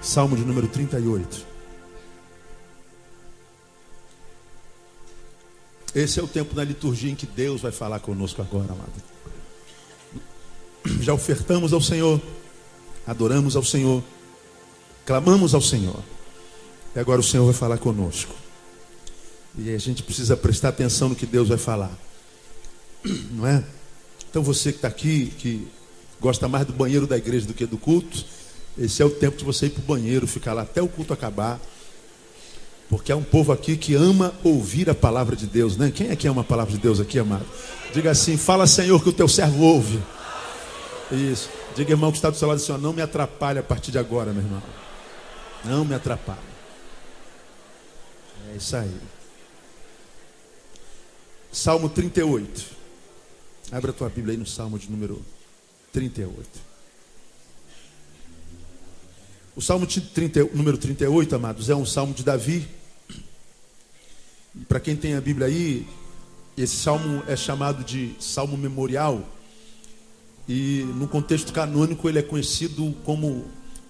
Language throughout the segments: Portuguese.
Salmo de número 38. Esse é o tempo na liturgia em que Deus vai falar conosco agora, amado. Já ofertamos ao Senhor, adoramos ao Senhor, clamamos ao Senhor. E agora o Senhor vai falar conosco. E a gente precisa prestar atenção no que Deus vai falar. Não é? Então você que está aqui, que gosta mais do banheiro da igreja do que do culto, esse é o tempo de você ir para o banheiro, ficar lá até o culto acabar. Porque há um povo aqui que ama ouvir a palavra de Deus, né? Quem é que ama a palavra de Deus aqui, amado? Diga assim: fala, Senhor, que o teu servo ouve. Isso. Diga, irmão, que está do seu lado, Senhor, não me atrapalhe a partir de agora, meu irmão. Não me atrapalhe. É isso aí. Salmo 38. Abra a tua Bíblia aí no Salmo de número 38. O Salmo número 38, amados, é um Salmo de Davi. Para quem tem a Bíblia aí, esse Salmo é chamado de Salmo Memorial. E no contexto canônico ele é conhecido como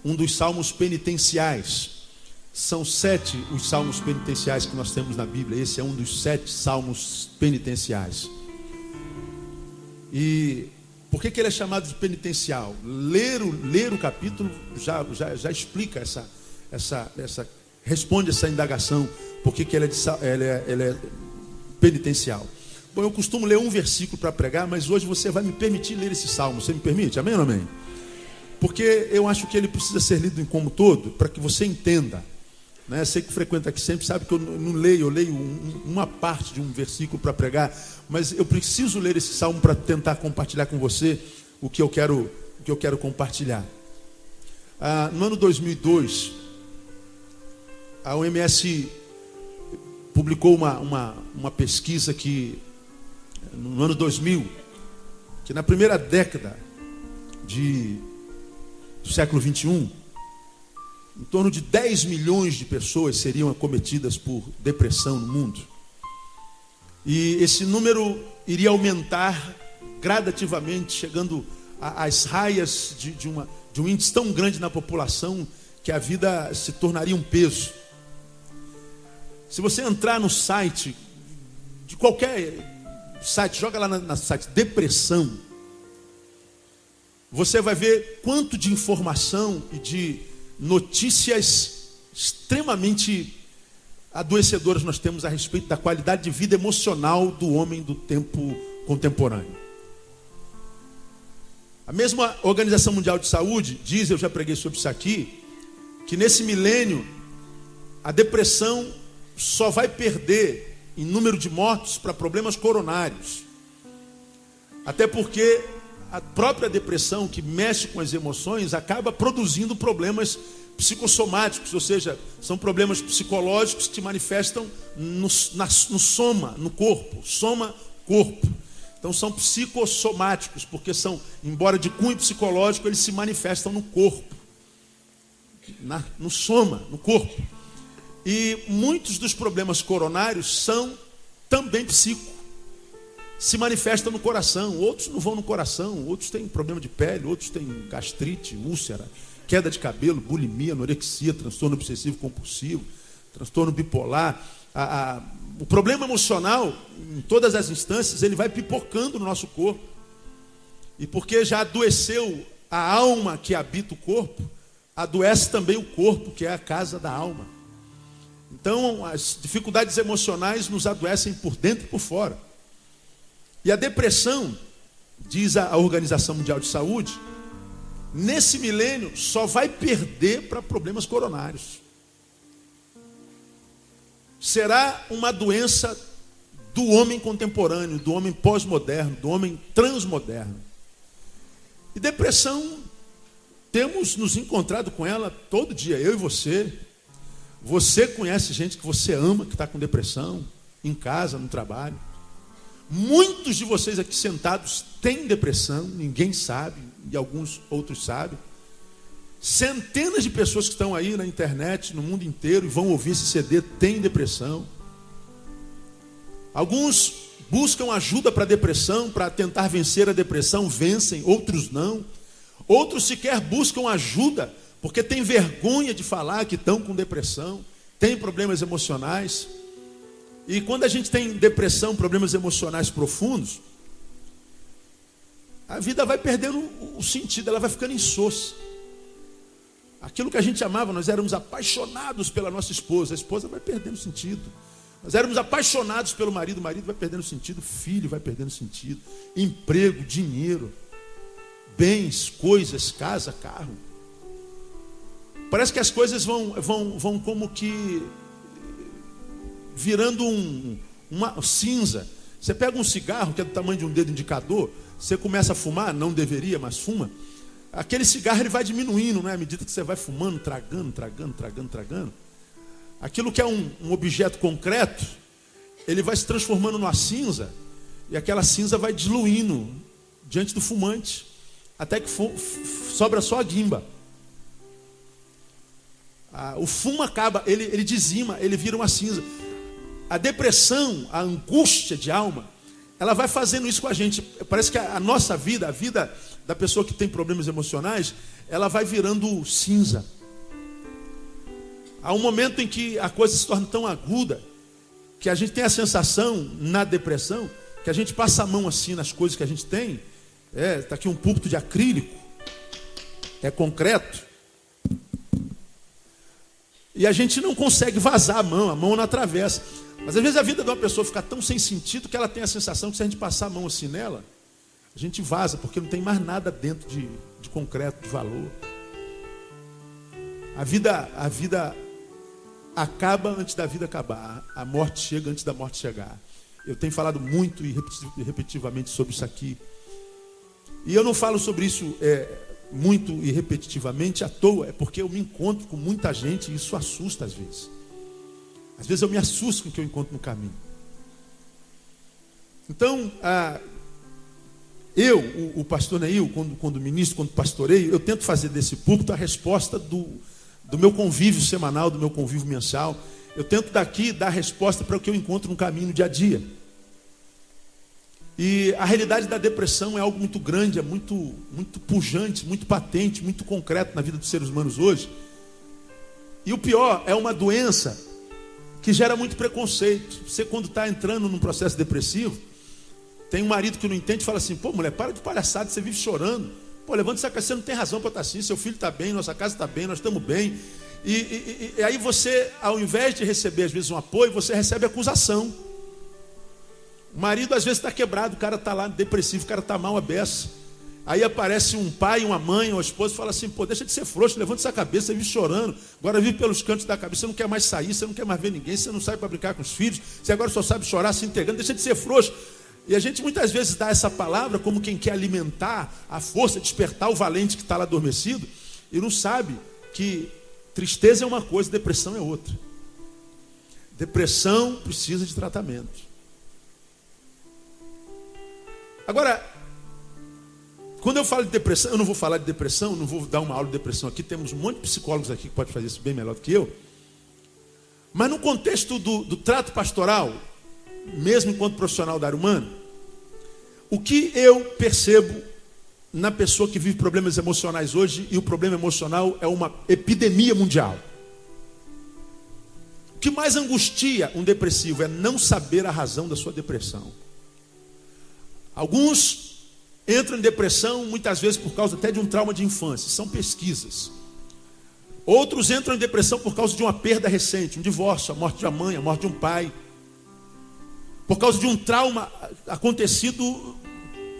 um dos salmos penitenciais. São 7 os salmos penitenciais que nós temos na Bíblia. Esse é um dos 7 salmos penitenciais. E por que ele é chamado de penitencial? Ler o capítulo já explica responde essa indagação. Por que ele é penitencial? Bom, eu costumo ler um versículo para pregar, mas hoje você vai me permitir ler esse salmo. Você me permite? Amém ou não amém? Porque eu acho que ele precisa ser lido em como todo, para que você entenda. Né? Você que frequenta aqui sempre sabe que eu não leio, eu leio uma parte de um versículo para pregar, mas eu preciso ler esse salmo para tentar compartilhar com você o que eu quero compartilhar. No ano 2002, a OMS publicou uma pesquisa que, no ano 2000, que na primeira década do século 21, em torno de 10 milhões de pessoas seriam acometidas por depressão no mundo. E esse número iria aumentar gradativamente, chegando às raias de um índice tão grande na população que a vida se tornaria um peso. Se você entrar no site, de qualquer site, joga lá no site depressão, você vai ver quanto de informação e de notícias extremamente adoecedoras nós temos a respeito da qualidade de vida emocional do homem do tempo contemporâneo. A mesma Organização Mundial de Saúde diz, eu já preguei sobre isso aqui, que nesse milênio a depressão só vai perder em número de mortos para problemas coronários. Até porque a própria depressão, que mexe com as emoções, acaba produzindo problemas psicossomáticos, ou seja, são problemas psicológicos que manifestam no soma, no corpo, soma-corpo. Então são psicossomáticos, porque são, embora de cunho psicológico, eles se manifestam no corpo, no soma, no corpo. E muitos dos problemas coronários são também psico. Se manifestam no coração, outros não vão no coração, outros têm problema de pele, outros têm gastrite, úlcera, queda de cabelo, bulimia, anorexia, transtorno obsessivo compulsivo, transtorno bipolar. O problema emocional, em todas as instâncias, ele vai pipocando no nosso corpo. E porque já adoeceu a alma que habita o corpo, adoece também o corpo, que é a casa da alma. Então, as dificuldades emocionais nos adoecem por dentro e por fora. E a depressão, diz a Organização Mundial de Saúde, nesse milênio só vai perder para problemas coronários. Será uma doença do homem contemporâneo, do homem pós-moderno, do homem transmoderno. E depressão, temos nos encontrado com ela todo dia, eu e você. Você conhece gente que você ama, que está com depressão, em casa, no trabalho. Muitos de vocês aqui sentados têm depressão, ninguém sabe, e alguns outros sabem. Centenas de pessoas que estão aí na internet, no mundo inteiro, e vão ouvir esse CD, têm depressão. Alguns buscam ajuda para a depressão, para tentar vencer a depressão, vencem, outros não. Outros sequer buscam ajuda porque tem vergonha de falar que estão com depressão, tem problemas emocionais. E quando a gente tem depressão, problemas emocionais profundos, a vida vai perdendo o sentido, ela vai ficando insossa. Aquilo que a gente amava, nós éramos apaixonados pela nossa esposa, a esposa vai perdendo sentido. Nós éramos apaixonados pelo marido, o marido vai perdendo sentido, o filho vai perdendo sentido. Emprego, dinheiro, bens, coisas, casa, carro. Parece que as coisas vão como que virando uma cinza. Você pega um cigarro que é do tamanho de um dedo indicador, você começa a fumar, não deveria, mas fuma. Aquele cigarro ele vai diminuindo, né? À medida que você vai fumando, tragando. Aquilo que é um objeto concreto, ele vai se transformando numa cinza, e aquela cinza vai diluindo diante do fumante, até que sobra só a guimba. O fumo acaba, ele dizima, ele vira uma cinza. A depressão, a angústia de alma, ela vai fazendo isso com a gente. Parece que a nossa vida, a vida da pessoa que tem problemas emocionais, ela vai virando cinza. Há um momento em que a coisa se torna tão aguda, que a gente tem a sensação, na depressão, que a gente passa a mão assim nas coisas que a gente tem. Está aqui um púlpito de acrílico, é concreto, e a gente não consegue vazar a mão não atravessa. Mas às vezes a vida de uma pessoa fica tão sem sentido que ela tem a sensação que se a gente passar a mão assim nela, a gente vaza, porque não tem mais nada dentro de concreto, de valor. A vida acaba antes da vida acabar. A morte chega antes da morte chegar. Eu tenho falado muito e repetitivamente sobre isso aqui. E eu não falo sobre isso muito e repetitivamente à toa. É porque eu me encontro com muita gente e isso assusta às vezes. Às vezes eu me assusto com o que eu encontro no caminho. Então, o pastor Neil, quando ministro, quando pastoreio, eu tento fazer desse púlpito a resposta do meu convívio semanal, do meu convívio mensal. Eu tento daqui dar resposta para o que eu encontro no caminho no dia a dia. E a realidade da depressão é algo muito grande, é muito, muito pujante, muito patente, muito concreto na vida dos seres humanos hoje. E o pior, é uma doença que gera muito preconceito. Você, quando está entrando num processo depressivo, tem um marido que não entende e fala assim: pô, mulher, para de palhaçada, você vive chorando. Pô, levanta essa casa, você não tem razão para estar assim, seu filho está bem, nossa casa está bem, nós estamos bem. E aí você, ao invés de receber às vezes um apoio, você recebe acusação. O marido às vezes está quebrado, o cara está lá depressivo, o cara está mal a beça. Aí aparece um pai, uma mãe, uma esposa e fala assim: pô, deixa de ser frouxo, levanta essa cabeça, você vive chorando, agora vive pelos cantos da cabeça, você não quer mais sair, você não quer mais ver ninguém, você não sai para brincar com os filhos, você agora só sabe chorar, se integrando, deixa de ser frouxo. E a gente muitas vezes dá essa palavra como quem quer alimentar a força, despertar o valente que está lá adormecido, e não sabe que tristeza é uma coisa, depressão é outra. Depressão precisa de tratamento. Agora, quando eu falo de depressão, eu não vou falar de depressão, não vou dar uma aula de depressão aqui, temos um monte de psicólogos aqui que podem fazer isso bem melhor do que eu. Mas no contexto do trato pastoral, mesmo enquanto profissional da área humana, o que eu percebo na pessoa que vive problemas emocionais hoje, e o problema emocional é uma epidemia mundial. O que mais angustia um depressivo é não saber a razão da sua depressão. Alguns entram em depressão muitas vezes por causa até de um trauma de infância, são pesquisas. Outros entram em depressão por causa de uma perda recente, um divórcio, a morte de uma mãe, a morte de um pai. Por causa de um trauma acontecido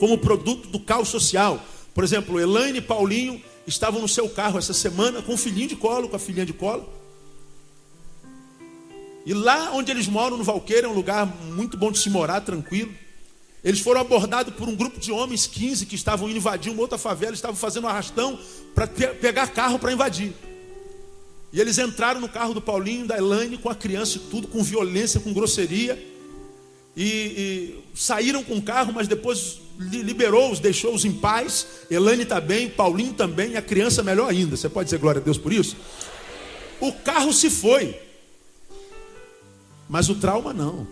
como produto do caos social. Por exemplo, Elaine e Paulinho estavam no seu carro essa semana com o filhinho de colo, com a filhinha de colo. E lá onde eles moram, no Valqueira, é um lugar muito bom de se morar, tranquilo. Eles foram abordados por um grupo de homens, 15, que estavam indo invadir uma outra favela, estavam fazendo um arrastão para pegar carro para invadir. E eles entraram no carro do Paulinho, da Elaine, com a criança e tudo, com violência, com grosseria. E saíram com o carro, mas depois liberou-os, deixou-os em paz. Elaine está bem, Paulinho também, e a criança melhor ainda. Você pode dizer glória a Deus por isso? O carro se foi, mas o trauma não.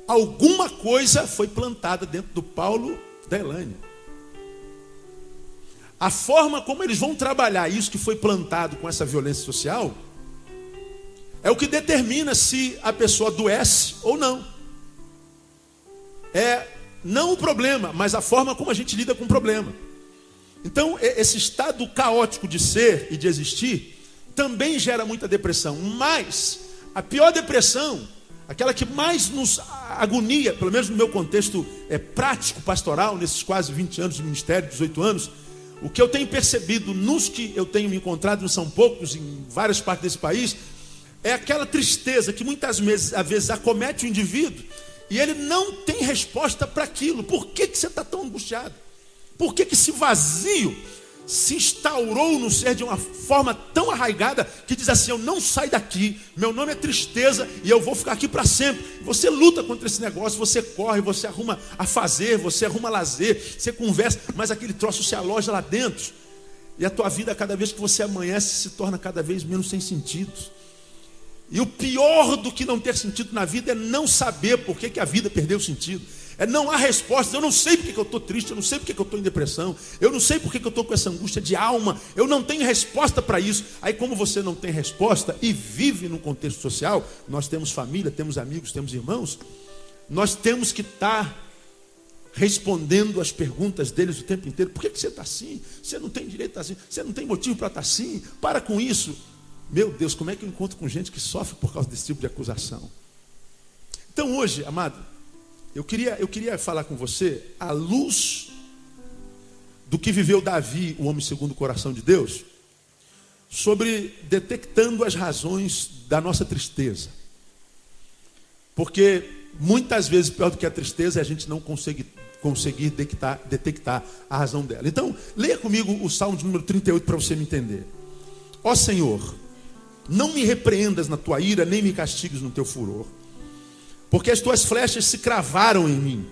Alguma coisa foi plantada dentro do Paulo e da Elaine. a forma como eles vão trabalhar isso que foi plantado com essa violência social é o que determina se a pessoa adoece ou não. É não o problema, mas a forma como a gente lida com o problema. Então, esse estado caótico de ser e de existir também gera muita depressão. Mas a pior depressão, aquela que mais nos agonia, pelo menos no meu contexto prático, pastoral, nesses quase 20 anos de ministério, 18 anos, o que eu tenho percebido nos que eu tenho me encontrado, não são poucos, em várias partes desse país, é aquela tristeza que muitas vezes acomete o indivíduo e ele não tem resposta para aquilo. Por que você está tão angustiado? Por que esse vazio se instaurou no ser de uma forma tão arraigada que diz assim: eu não saio daqui, meu nome é tristeza e eu vou ficar aqui para sempre. Você luta contra esse negócio, você corre, você arruma a fazer, você arruma lazer, você conversa, mas aquele troço se aloja lá dentro. E a tua vida, cada vez que você amanhece, se torna cada vez menos sem sentido. E o pior do que não ter sentido na vida é não saber por que a vida perdeu sentido. É não há respostas. Eu não sei porque que eu estou triste, eu não sei porque que eu estou em depressão, eu não sei porque que eu estou com essa angústia de alma, eu não tenho resposta para isso. Aí, como você não tem resposta e vive num contexto social, nós temos família, temos amigos, temos irmãos, nós temos que estar respondendo as perguntas deles o tempo inteiro. Por que você está assim? Você não tem direito a estar assim, você não tem motivo para estar assim, para com isso. Meu Deus, como é que eu encontro com gente que sofre por causa desse tipo de acusação? Então hoje, amado, eu queria falar com você, à luz do que viveu Davi, o homem segundo o coração de Deus, sobre detectando as razões da nossa tristeza. Porque muitas vezes, pior do que a tristeza, é a gente não conseguir detectar a razão dela. Então, leia comigo o Salmo de número 38 para você me entender. Ó Senhor, não me repreendas na tua ira, nem me castigues no teu furor. Porque as tuas flechas se cravaram em mim,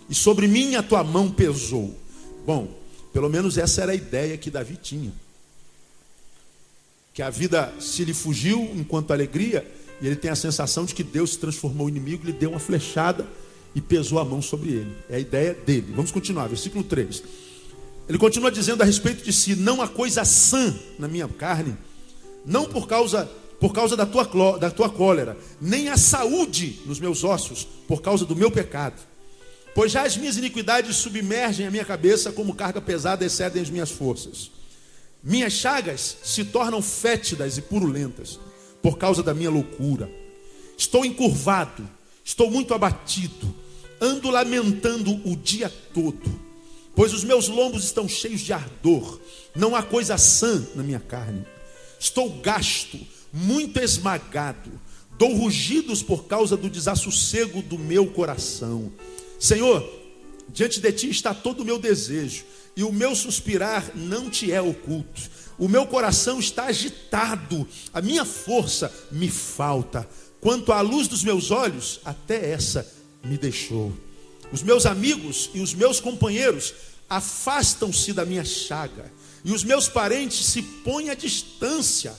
e sobre mim a tua mão pesou. Bom, pelo menos essa era a ideia que Davi tinha. Que a vida se lhe fugiu enquanto alegria, e ele tem a sensação de que Deus se transformou em inimigo, lhe deu uma flechada e pesou a mão sobre ele. É a ideia dele. Vamos continuar, versículo 3. Ele continua dizendo a respeito de si: não há coisa sã na minha carne, não por causa da tua cólera, nem a saúde nos meus ossos, por causa do meu pecado. Pois já as minhas iniquidades submergem a minha cabeça, como carga pesada excedem as minhas forças. Minhas chagas se tornam fétidas e purulentas, por causa da minha loucura. Estou encurvado, estou muito abatido, ando lamentando o dia todo, pois os meus lombos estão cheios de ardor, não há coisa sã na minha carne. Estou gasto, muito esmagado, dou rugidos por causa do desassossego do meu coração. Senhor, diante de ti está todo o meu desejo, e o meu suspirar não te é oculto. O meu coração está agitado, a minha força me falta. Quanto à luz dos meus olhos, até essa me deixou. Os meus amigos e os meus companheiros afastam-se da minha chaga, e os meus parentes se põem à distância.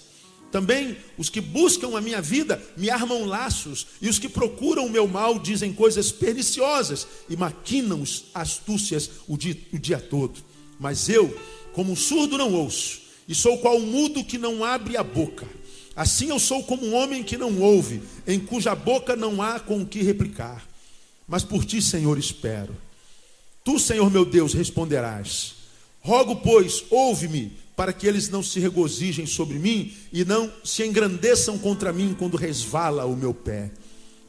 Também os que buscam a minha vida me armam laços, e os que procuram o meu mal dizem coisas perniciosas e maquinam astúcias o dia todo. Mas eu, como um surdo, não ouço, e sou qual um mudo que não abre a boca. Assim eu sou como um homem que não ouve, em cuja boca não há com o que replicar. Mas por ti, Senhor, espero. Tu, Senhor meu Deus, responderás. Rogo, pois, ouve-me, para que eles não se regozijem sobre mim e não se engrandeçam contra mim quando resvala o meu pé.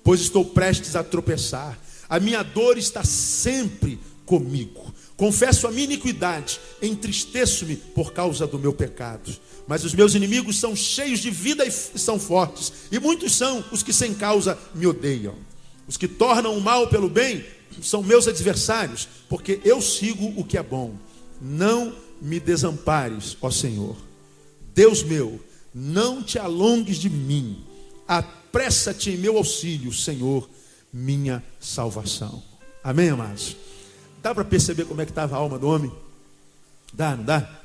Pois estou prestes a tropeçar, a minha dor está sempre comigo. Confesso a minha iniquidade, entristeço-me por causa do meu pecado. Mas os meus inimigos são cheios de vida e são fortes, e muitos são os que sem causa me odeiam. Os que tornam o mal pelo bem são meus adversários, porque eu sigo o que é bom. Não me desampares, ó Senhor. Deus meu, não te alongues de mim. Apressa-te em meu auxílio, Senhor, minha salvação. Amém, amados? Dá para perceber como é que estava a alma do homem? Dá, não dá?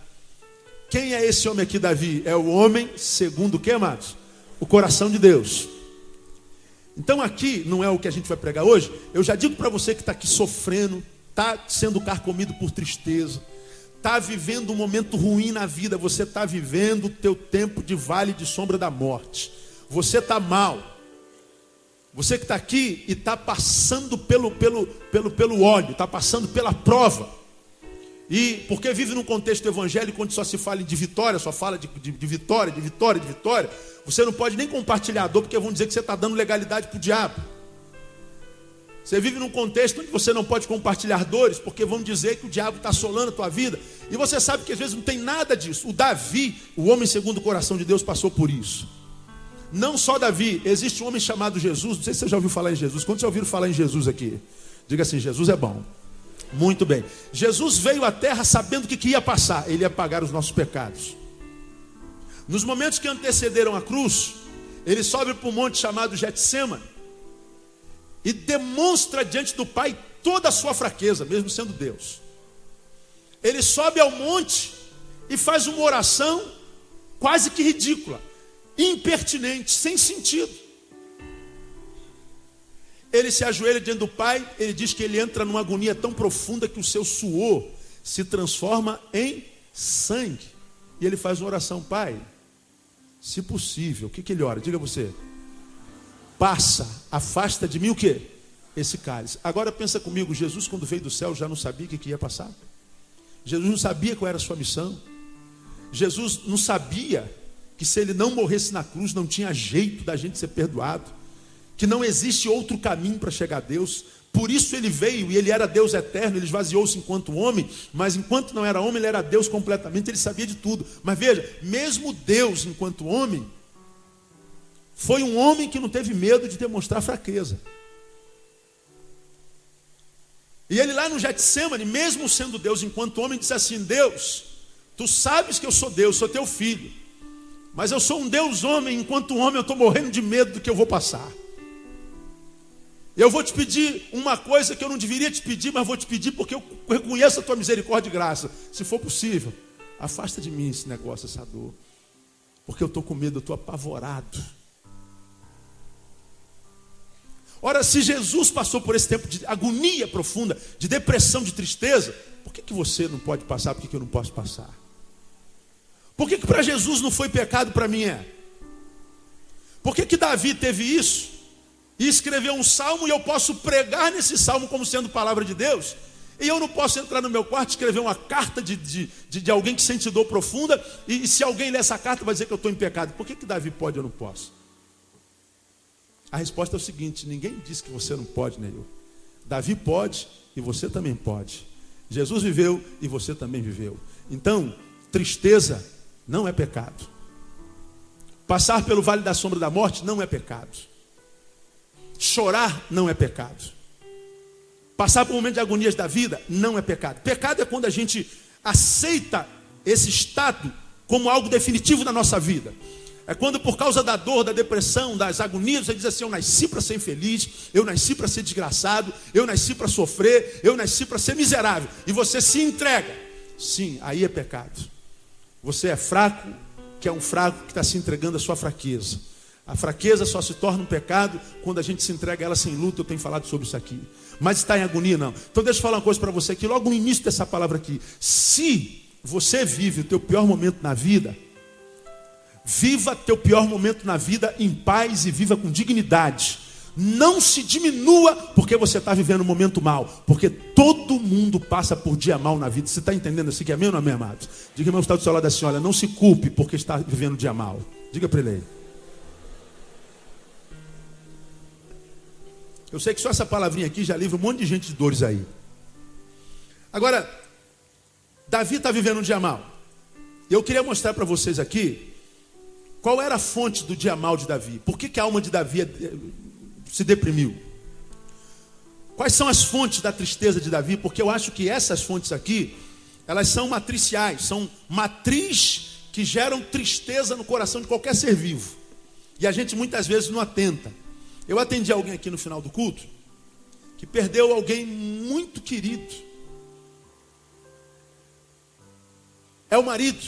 Quem é esse homem aqui, Davi? É o homem segundo o que, amados? O coração de Deus. Então aqui não é o que a gente vai pregar hoje. Eu já digo para você que está aqui sofrendo, está sendo carcomido por tristeza, está vivendo um momento ruim na vida, você está vivendo o teu tempo de vale de sombra da morte. Você está mal. Você que está aqui e está passando pelo óleo, está passando pela prova. E porque vive num contexto evangélico onde só se fala de vitória, só fala de vitória, de vitória, de vitória. Você não pode nem compartilhar a dor, porque vão dizer que você está dando legalidade para o diabo. Você vive num contexto onde você não pode compartilhar dores, porque vão dizer que o diabo está assolando a tua vida. E você sabe que às vezes não tem nada disso. O Davi, o homem segundo o coração de Deus, passou por isso. Não só Davi, existe um homem chamado Jesus. Não sei se você já ouviu falar em Jesus. Quantos já ouviram falar em Jesus aqui? Diga assim, Jesus é bom. Muito bem. Jesus veio à terra sabendo o que ia passar. Ele ia pagar os nossos pecados. Nos momentos que antecederam a cruz, ele sobe para um monte chamado Getsêmani e demonstra diante do Pai toda a sua fraqueza, mesmo sendo Deus. Ele sobe ao monte e faz uma oração quase que ridícula, impertinente, sem sentido. Ele se ajoelha diante do Pai, ele diz que ele entra numa agonia tão profunda que o seu suor se transforma em sangue. E ele faz uma oração: Pai, se possível, o que ele ora? Diga você. Passa, afasta de mim o quê? Esse cálice. Agora pensa comigo, Jesus quando veio do céu já não sabia o que ia passar. Jesus não sabia qual era a sua missão. Jesus não sabia que se ele não morresse na cruz não tinha jeito da gente ser perdoado, que não existe outro caminho para chegar a Deus. Por isso ele veio, e ele era Deus eterno, ele esvaziou-se enquanto homem, mas enquanto não era homem, ele era Deus completamente, ele sabia de tudo. Mas veja, mesmo Deus enquanto homem, foi um homem que não teve medo de demonstrar fraqueza. E ele lá no Getsêmani, mesmo sendo Deus enquanto homem, disse assim: Deus, tu sabes que eu sou Deus, sou teu filho, mas eu sou um Deus homem, enquanto homem eu estou morrendo de medo do que eu vou passar. Eu vou te pedir uma coisa que eu não deveria te pedir, mas vou te pedir porque eu reconheço a tua misericórdia e graça. Se for possível, afasta de mim esse negócio, essa dor, porque eu estou com medo, eu estou apavorado. Ora, se Jesus passou por esse tempo de agonia profunda, de depressão, de tristeza, por que você não pode passar, por que eu não posso passar? Por que para Jesus não foi pecado, para mim é? Por que Davi teve isso e escreveu um salmo, e eu posso pregar nesse salmo como sendo palavra de Deus, e eu não posso entrar no meu quarto e escrever uma carta de alguém que sente dor profunda, e se alguém ler essa carta vai dizer que eu estou em pecado? Por que Davi pode e eu não posso? A resposta é o seguinte: ninguém disse que você não pode, nem eu. Davi pode e você também pode. Jesus viveu e você também viveu. Então, tristeza não é pecado. Passar pelo vale da sombra da morte não é pecado. Chorar não é pecado. Passar por um momento de agonias da vida não é pecado. Pecado é quando a gente aceita esse estado como algo definitivo na nossa vida. É quando por causa da dor, da depressão, das agonias, você diz assim: eu nasci para ser infeliz, eu nasci para ser desgraçado, eu nasci para sofrer, eu nasci para ser miserável. E você se entrega. Sim, aí é pecado. Você é fraco, que é um fraco que está se entregando à sua fraqueza. A fraqueza só se torna um pecado quando a gente se entrega a ela sem luta. Eu tenho falado sobre isso aqui. Mas está em agonia, não. Então deixa eu falar uma coisa para você aqui, logo no início dessa palavra aqui. Se você vive o teu pior momento na vida, viva teu pior momento na vida em paz e viva com dignidade. Não se diminua porque você está vivendo um momento mal. Porque todo mundo passa por dia mal na vida. Você está entendendo assim que é amém ou não é, amados? Diga, irmão, que está do seu lado assim: olha, não se culpe porque está vivendo um dia mal. Diga para ele aí. Eu sei que só essa palavrinha aqui já livra um monte de gente de dores aí. Agora, Davi está vivendo um dia mal. Eu queria mostrar para vocês aqui qual era a fonte do dia mal de Davi. Por que a alma de Davi se deprimiu? Quais são as fontes da tristeza de Davi? Porque eu acho que essas fontes aqui, elas são matriciais, são matriz que geram tristeza no coração de qualquer ser vivo. E a gente muitas vezes não atenta. Eu atendi alguém aqui no final do culto que perdeu alguém muito querido. É o marido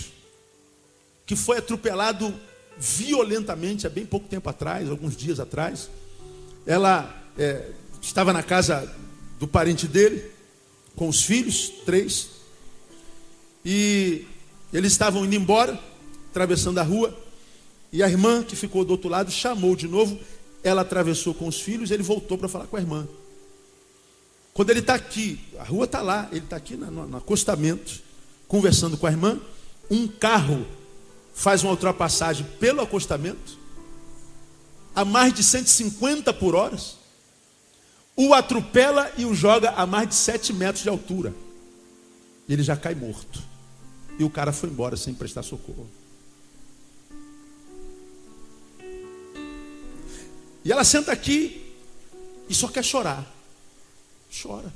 que foi atropelado violentamente há bem pouco tempo atrás, alguns dias atrás. Ela estava na casa do parente dele, com os filhos, 3. E eles estavam indo embora, atravessando a rua, e a irmã que ficou do outro lado chamou de novo. Ela atravessou com os filhos, ele voltou para falar com a irmã. Quando ele está aqui, a rua está lá, ele está aqui no acostamento, conversando com a irmã, um carro faz uma ultrapassagem pelo acostamento, a mais de 150 por hora, o atropela e o joga a mais de 7 metros de altura. Ele já cai morto. E o cara foi embora sem prestar socorro. E ela senta aqui e só quer chorar. Chora.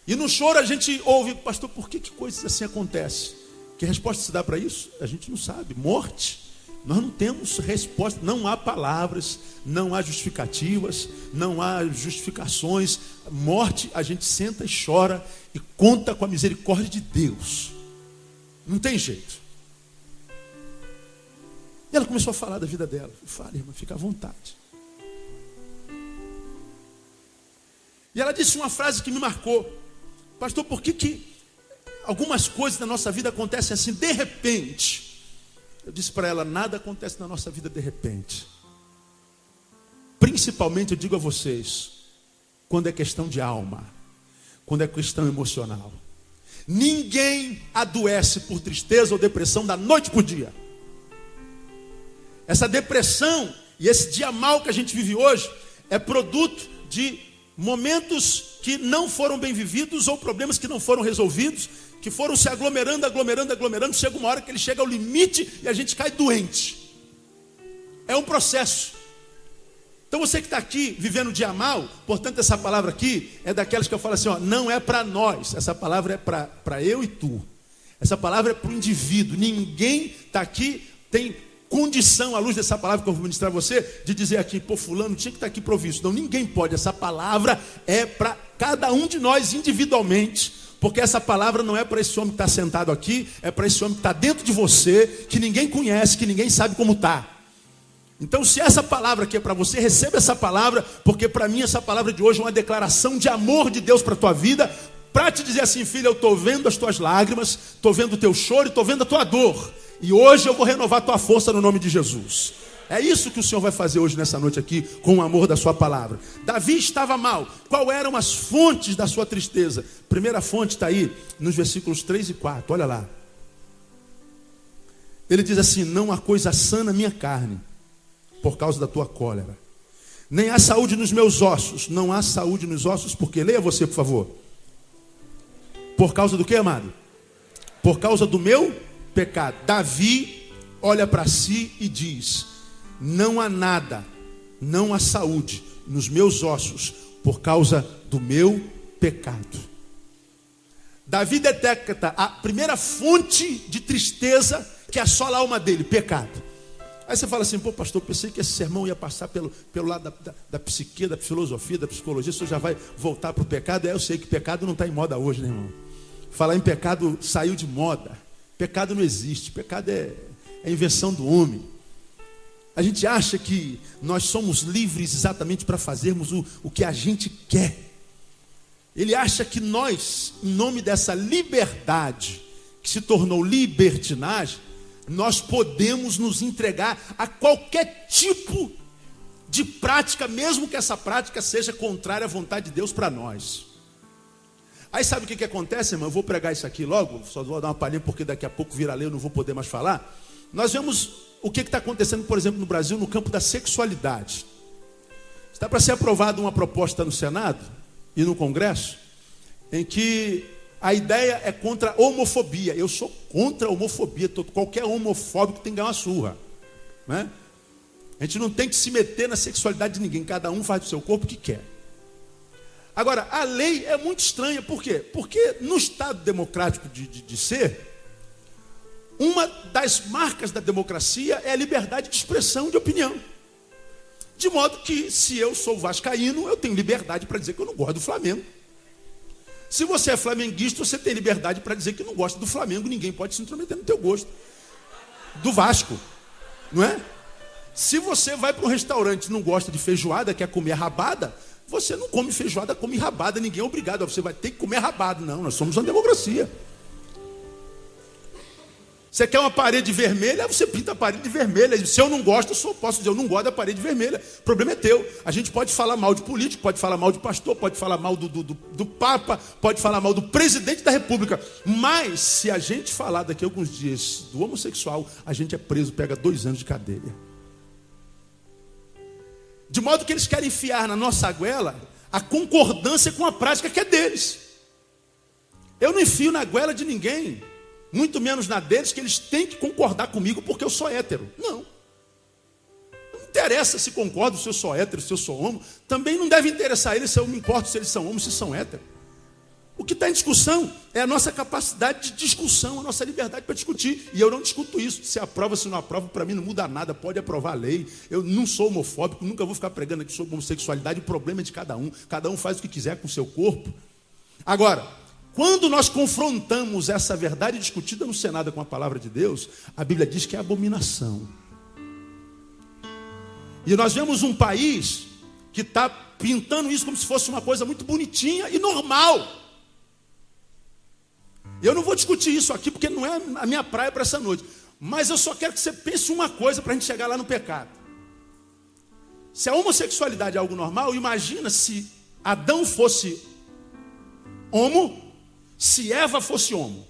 E no choro a gente ouve, pastor, por que coisas assim acontecem? Que resposta se dá para isso? A gente não sabe. Morte. Nós não temos resposta, não há palavras, não há justificativas, não há justificações. Morte, a gente senta e chora e conta com a misericórdia de Deus. Não tem jeito. E ela começou a falar da vida dela. Fala, irmã, fica à vontade. E ela disse uma frase que me marcou. Pastor, por que algumas coisas na nossa vida acontecem assim, de repente? Eu disse para ela, nada acontece na nossa vida de repente. Principalmente, eu digo a vocês, quando é questão de alma, quando é questão emocional. Ninguém adoece por tristeza ou depressão da noite para o dia. Essa depressão e esse dia mal que a gente vive hoje é produto de momentos que não foram bem vividos ou problemas que não foram resolvidos, que foram se aglomerando. Chega uma hora que ele chega ao limite e a gente cai doente. É um processo. Então você que está aqui vivendo o dia mal, portanto essa palavra aqui é daquelas que eu falo assim, ó, não é para nós, essa palavra é para eu e tu. Essa palavra é para o indivíduo. Ninguém está aqui, tem condição, à luz dessa palavra que eu vou ministrar a você, de dizer aqui, pô, fulano tinha que estar aqui provisto. Não, ninguém pode. Essa palavra é para cada um de nós individualmente, porque essa palavra não é para esse homem que está sentado aqui, é para esse homem que está dentro de você, que ninguém conhece, que ninguém sabe como está. Então, se essa palavra aqui é para você, receba essa palavra, porque para mim essa palavra de hoje é uma declaração de amor de Deus para a tua vida, para te dizer assim, filha, eu estou vendo as tuas lágrimas, estou vendo o teu choro, estou vendo a tua dor. E hoje eu vou renovar a tua força no nome de Jesus. É isso que o Senhor vai fazer hoje nessa noite aqui, com o amor da sua palavra. Davi estava mal. Qual eram as fontes da sua tristeza? Primeira fonte está aí, nos versículos 3 e 4. Olha lá. Ele diz assim, não há coisa sã na minha carne, por causa da tua cólera. Nem há saúde nos meus ossos. Não há saúde nos ossos, porque, leia você, por favor. Por causa do que, amado? Por causa do meu pecado. Davi olha para si e diz, não há nada, não há saúde nos meus ossos, por causa do meu pecado. Davi detecta a primeira fonte de tristeza que assola a alma dele, pecado. Aí você fala assim, pô pastor, pensei que esse sermão ia passar pelo lado da psique, da filosofia, da psicologia, o senhor já vai voltar para o pecado. Eu sei que pecado não está em moda hoje, né, irmão? Falar em pecado saiu de moda. Pecado não existe, pecado é invenção do homem. A gente acha que nós somos livres exatamente para fazermos o que a gente quer. Ele acha que nós, em nome dessa liberdade, que se tornou libertinagem, nós podemos nos entregar a qualquer tipo de prática, mesmo que essa prática seja contrária à vontade de Deus para nós. Aí sabe o que acontece, irmão? Eu vou pregar isso aqui logo, só vou dar uma palhinha porque daqui a pouco vira lei, eu não vou poder mais falar. Nós vemos o que está acontecendo, por exemplo, no Brasil, no campo da sexualidade. Está para ser aprovada uma proposta no Senado e no Congresso, em que a ideia é contra a homofobia. Eu sou contra a homofobia. Qualquer homofóbico tem que ganhar uma surra, né? A gente não tem que se meter na sexualidade de ninguém. Cada um faz do seu corpo o que quer. Agora, a lei é muito estranha. Por quê? Porque no Estado democrático de ser, uma das marcas da democracia é a liberdade de expressão de opinião. De modo que, se eu sou vascaíno, eu tenho liberdade para dizer que eu não gosto do Flamengo. Se você é flamenguista, você tem liberdade para dizer que não gosta do Flamengo. Ninguém pode se intrometer no teu gosto. Do Vasco, não é? Se você vai para um restaurante e não gosta de feijoada, quer comer rabada, Você não come feijoada, come rabada. Ninguém é obrigado. Você vai ter que comer rabado. Não, nós somos uma democracia. Você quer uma parede vermelha, você pinta a parede vermelha. Se eu não gosto, eu só posso dizer, eu não gosto da parede vermelha. O problema é teu. A gente pode falar mal de político, pode falar mal de pastor, pode falar mal do Papa, pode falar mal do presidente da República. Mas, se a gente falar daqui a alguns dias do homossexual, a gente é preso, pega 2 anos de cadeia. De modo que eles querem enfiar na nossa goela a concordância com a prática que é deles. Eu não enfio na goela de ninguém, muito menos na deles, que eles têm que concordar comigo porque eu sou hétero. Não. Não interessa se concordo, se eu sou hétero, se eu sou homo. Também não deve interessar eles se eu me importo se eles são homos, se são héteros. O que está em discussão é a nossa capacidade de discussão, a nossa liberdade para discutir. E eu não discuto isso. Se aprova, se não aprova, para mim não muda nada. Pode aprovar a lei. Eu não sou homofóbico, nunca vou ficar pregando aqui sobre homossexualidade. O problema é de cada um. Cada um faz o que quiser com o seu corpo. Agora, quando nós confrontamos essa verdade discutida no Senado com a palavra de Deus, a Bíblia diz que é abominação. E nós vemos um país que está pintando isso como se fosse uma coisa muito bonitinha e normal. Eu não vou discutir isso aqui porque não é a minha praia para essa noite. Mas eu só quero que você pense uma coisa para a gente chegar lá no pecado. Se a homossexualidade é algo normal, imagina se Adão fosse homo, se Eva fosse homo.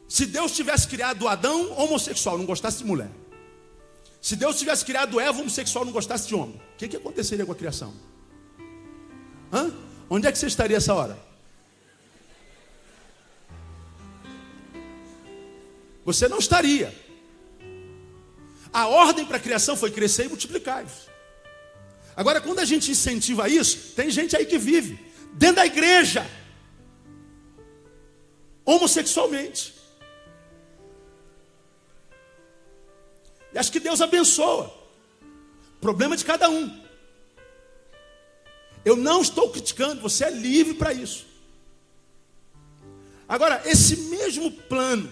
Se Deus tivesse criado Adão homossexual, não gostasse de mulher. Se Deus tivesse criado Eva homossexual, não gostasse de homem. O que aconteceria com a criação? Onde é que você estaria essa hora? Você não estaria. A ordem para a criação foi crescer e multiplicar-vos. Agora, quando a gente incentiva isso, tem gente aí que vive dentro da igreja homossexualmente. E acho que Deus abençoa. Problema de cada um. Eu não estou criticando, você é livre para isso. Agora, esse mesmo plano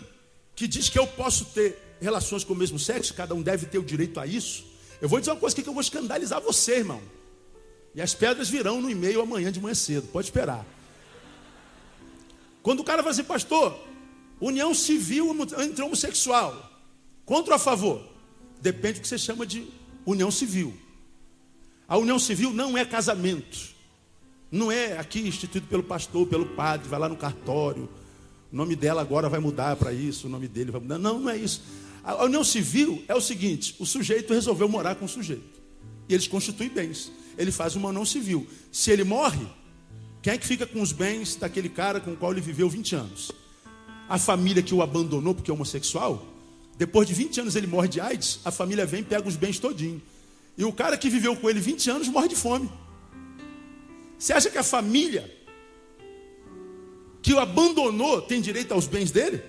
que diz que eu posso ter relações com o mesmo sexo, cada um deve ter o direito a isso. Eu vou dizer uma coisa que eu vou escandalizar você, irmão. E as pedras virão no e-mail amanhã de manhã cedo, pode esperar. Quando o cara vai dizer, pastor, união civil entre homossexual, contra ou a favor? Depende do que você chama de união civil. A união civil não é casamento. Não é aqui instituído pelo pastor, pelo padre, vai lá no cartório. O nome dela agora vai mudar para isso, o nome dele vai mudar. Não, não é isso. A união civil é o seguinte, o sujeito resolveu morar com o sujeito. E eles constituem bens. Ele faz uma união civil. Se ele morre, quem é que fica com os bens daquele cara com o qual ele viveu 20 anos? A família que o abandonou porque é homossexual, depois de 20 anos ele morre de AIDS, a família vem e pega os bens todinho. E o cara que viveu com ele 20 anos morre de fome. Você acha que a família que o abandonou tem direito aos bens dele?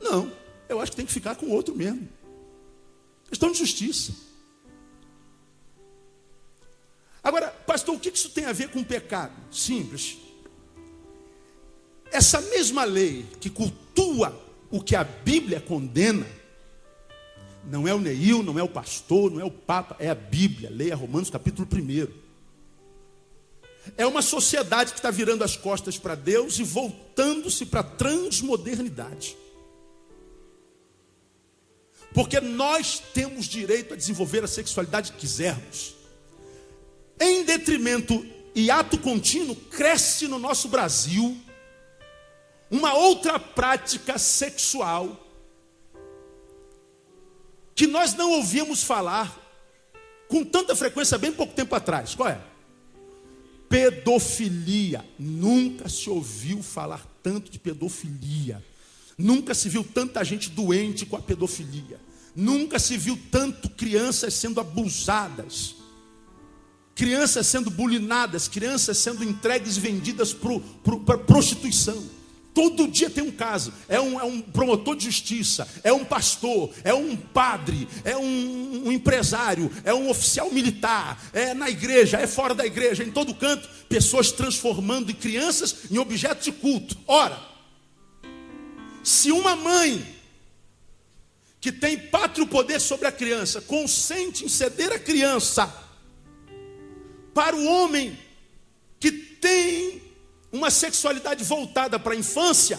Não. Eu acho que tem que ficar com o outro mesmo. Questão de justiça. Agora, pastor, o que isso tem a ver com o pecado? Simples. Essa mesma lei que cultua o que a Bíblia condena, não é o Neil, não é o pastor, não é o Papa, é a Bíblia. Leia Romanos capítulo 1. É uma sociedade que está virando as costas para Deus e voltando-se para a transmodernidade. Porque nós temos direito a desenvolver a sexualidade que quisermos. Em detrimento e ato contínuo, cresce no nosso Brasil uma outra prática sexual que nós não ouvíamos falar com tanta frequência bem pouco tempo atrás. Qual é? Pedofilia. Nunca se ouviu falar tanto de pedofilia. Nunca se viu tanta gente doente com a pedofilia. Nunca se viu tanto crianças sendo abusadas, crianças sendo bulinadas, crianças sendo entregues e vendidas para prostituição. Todo dia tem um caso. É um promotor de justiça, é um pastor, é um padre, é um empresário, é um oficial militar, é na igreja, é fora da igreja, em todo canto, pessoas transformando crianças em objetos de culto. Ora, se uma mãe que tem pátrio poder sobre a criança, consente em ceder a criança para o homem que tem uma sexualidade voltada para a infância,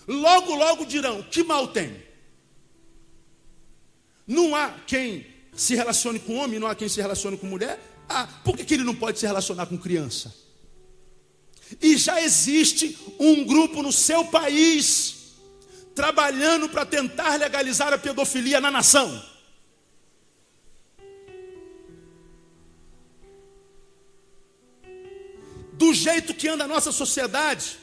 logo dirão, que mal tem? Não há quem se relacione com homem, não há quem se relacione com mulher. Por que ele não pode se relacionar com criança? E já existe um grupo no seu país trabalhando para tentar legalizar a pedofilia na nação. Do jeito que anda a nossa sociedade,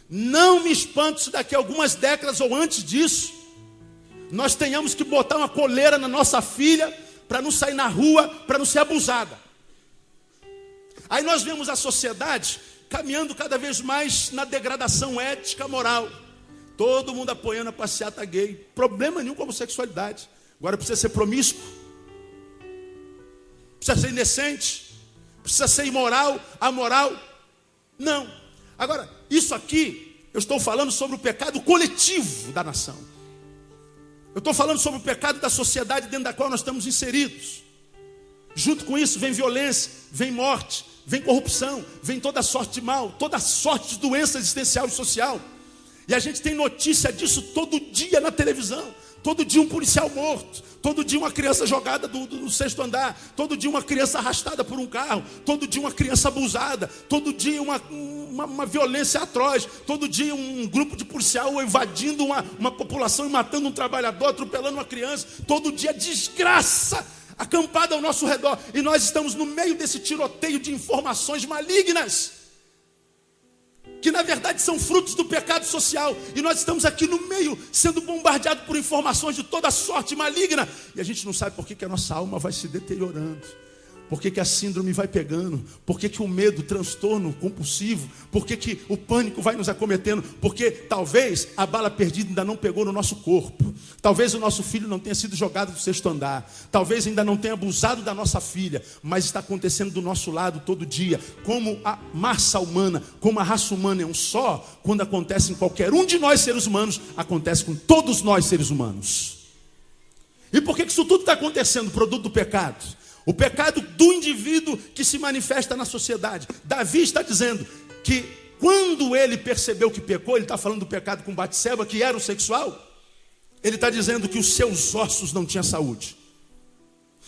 não me espanto se daqui a algumas décadas ou antes disso, nós tenhamos que botar uma coleira na nossa filha para não sair na rua, para não ser abusada. Aí nós vemos a sociedade caminhando cada vez mais na degradação ética, moral. Todo mundo apoiando a passeata gay. Problema nenhum com a homossexualidade. Agora precisa ser promíscuo, precisa ser indecente, precisa ser imoral, amoral. Não. Agora, isso aqui, eu estou falando sobre o pecado coletivo da nação. Eu estou falando sobre o pecado da sociedade dentro da qual nós estamos inseridos. Junto com isso vem violência, vem morte, vem corrupção, vem toda sorte de mal, toda sorte de doença existencial e social. E a gente tem notícia disso todo dia na televisão. Todo dia um policial morto, todo dia uma criança jogada do 6º andar, todo dia uma criança arrastada por um carro, todo dia uma criança abusada, todo dia uma violência atroz, todo dia um grupo de policial invadindo uma população e matando um trabalhador, atropelando uma criança, todo dia desgraça acampada ao nosso redor. E nós estamos no meio desse tiroteio de informações malignas, que na verdade são frutos do pecado social, e nós estamos aqui no meio, sendo bombardeados por informações de toda sorte maligna, e a gente não sabe por que a nossa alma vai se deteriorando, por que a síndrome vai pegando, por que o medo, o transtorno compulsivo, por que o pânico vai nos acometendo, porque talvez a bala perdida ainda não pegou no nosso corpo, talvez o nosso filho não tenha sido jogado do 6º andar, talvez ainda não tenha abusado da nossa filha, mas está acontecendo do nosso lado todo dia. Como a massa humana, como a raça humana é um só, quando acontece em qualquer um de nós seres humanos, acontece com todos nós seres humanos. E por que isso tudo está acontecendo? Produto do pecado. O pecado do indivíduo que se manifesta na sociedade. Davi está dizendo que quando ele percebeu que pecou, ele está falando do pecado com Batseba, que era o sexual, ele está dizendo que os seus ossos não tinham saúde.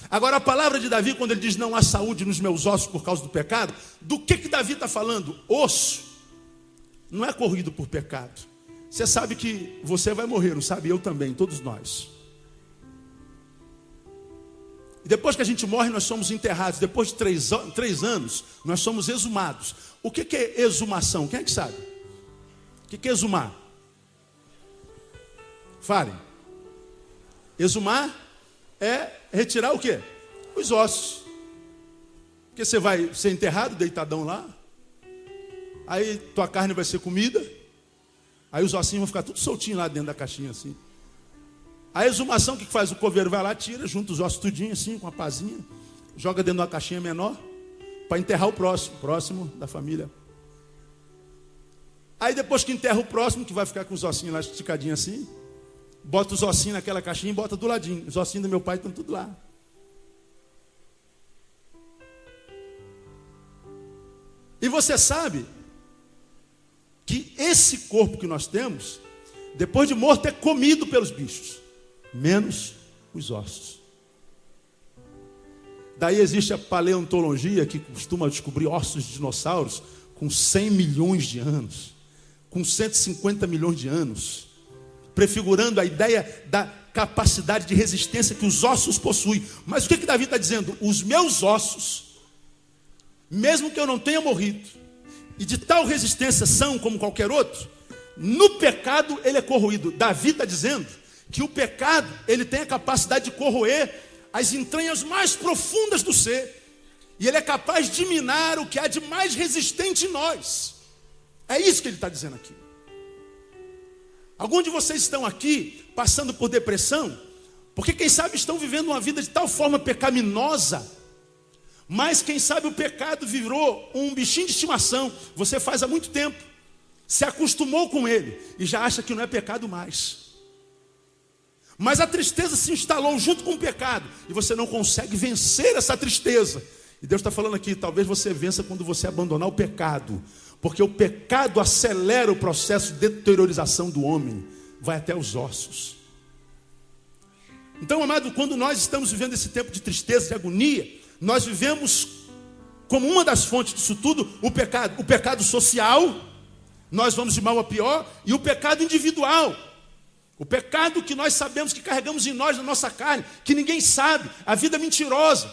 Agora a palavra de Davi, quando ele diz não há saúde nos meus ossos por causa do pecado, do que Davi está falando? Osso não é corrido por pecado. Você sabe que você vai morrer, não sabe? Eu também, todos nós. Depois que a gente morre, nós somos enterrados. Depois de 3 anos, nós somos exumados. O que é exumação? Quem é que sabe? O que é exumar? Falem. Exumar é retirar o quê? Os ossos. Porque você vai ser enterrado, deitadão lá. Aí tua carne vai ser comida. Aí os ossinhos vão ficar tudo soltinhos lá dentro da caixinha assim. A exumação, o que faz? O coveiro vai lá, tira, junta os ossos tudinho assim, com a pazinha, joga dentro de uma caixinha menor, para enterrar o próximo da família. Aí depois que enterra o próximo, que vai ficar com os ossinhos lá esticadinhos assim, bota os ossinhos naquela caixinha e bota do ladinho. Os ossinhos do meu pai estão tudo lá. E você sabe que esse corpo que nós temos, depois de morto, é comido pelos bichos. Menos os ossos. Daí existe a paleontologia, que costuma descobrir ossos de dinossauros com 100 milhões de anos, com 150 milhões de anos, prefigurando a ideia da capacidade de resistência que os ossos possuem. Mas o que Davi está dizendo? Os meus ossos, mesmo que eu não tenha morrido, e de tal resistência são como qualquer outro, no pecado ele é corroído. Davi está dizendo que o pecado, ele tem a capacidade de corroer as entranhas mais profundas do ser. E ele é capaz de minar o que há de mais resistente em nós. É isso que ele está dizendo aqui. Alguns de vocês estão aqui passando por depressão, porque quem sabe estão vivendo uma vida de tal forma pecaminosa, mas quem sabe o pecado virou um bichinho de estimação. Você faz há muito tempo, se acostumou com ele e já acha que não é pecado mais. Mas a tristeza se instalou junto com o pecado. E você não consegue vencer essa tristeza. E Deus está falando aqui, talvez você vença quando você abandonar o pecado. Porque o pecado acelera o processo de deteriorização do homem. Vai até os ossos. Então, amado, quando nós estamos vivendo esse tempo de tristeza, de agonia, nós vivemos como uma das fontes disso tudo, o pecado. O pecado social, nós vamos de mal a pior, e o pecado individual. O pecado que nós sabemos que carregamos em nós, na nossa carne, que ninguém sabe. A vida mentirosa,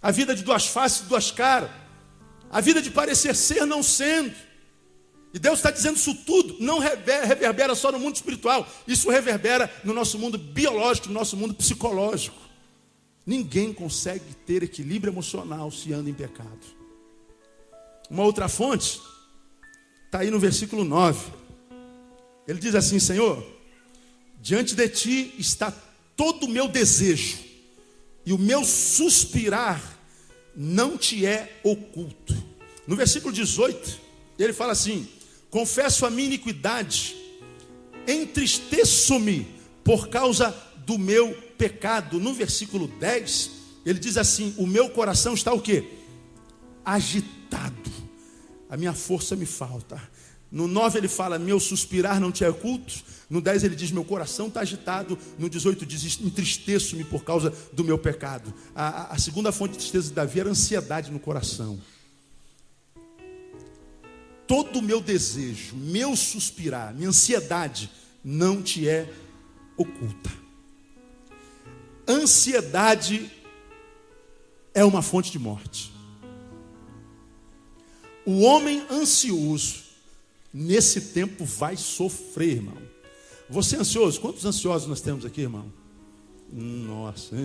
a vida de duas faces, de duas caras, a vida de parecer ser não sendo. E Deus está dizendo isso tudo, não reverbera só no mundo espiritual, isso reverbera no nosso mundo biológico, no nosso mundo psicológico. Ninguém consegue ter equilíbrio emocional se anda em pecado. Uma outra fonte está aí no versículo 9. Ele diz assim: Senhor, diante de ti está todo o meu desejo, e o meu suspirar não te é oculto. No versículo 18, ele fala assim: confesso a minha iniquidade, entristeço-me por causa do meu pecado. No versículo 10, ele diz assim: o meu coração está o quê? Agitado, a minha força me falta. No 9 ele fala: meu suspirar não te é oculto. No 10 ele diz: meu coração está agitado. No 18 diz: entristeço-me por causa do meu pecado. A segunda fonte de tristeza de Davi era ansiedade no coração. Todo o meu desejo, meu suspirar, minha ansiedade não te é oculta. Ansiedade é uma fonte de morte. O homem ansioso nesse tempo vai sofrer, irmão. Você é ansioso? Quantos ansiosos nós temos aqui, irmão? Nossa,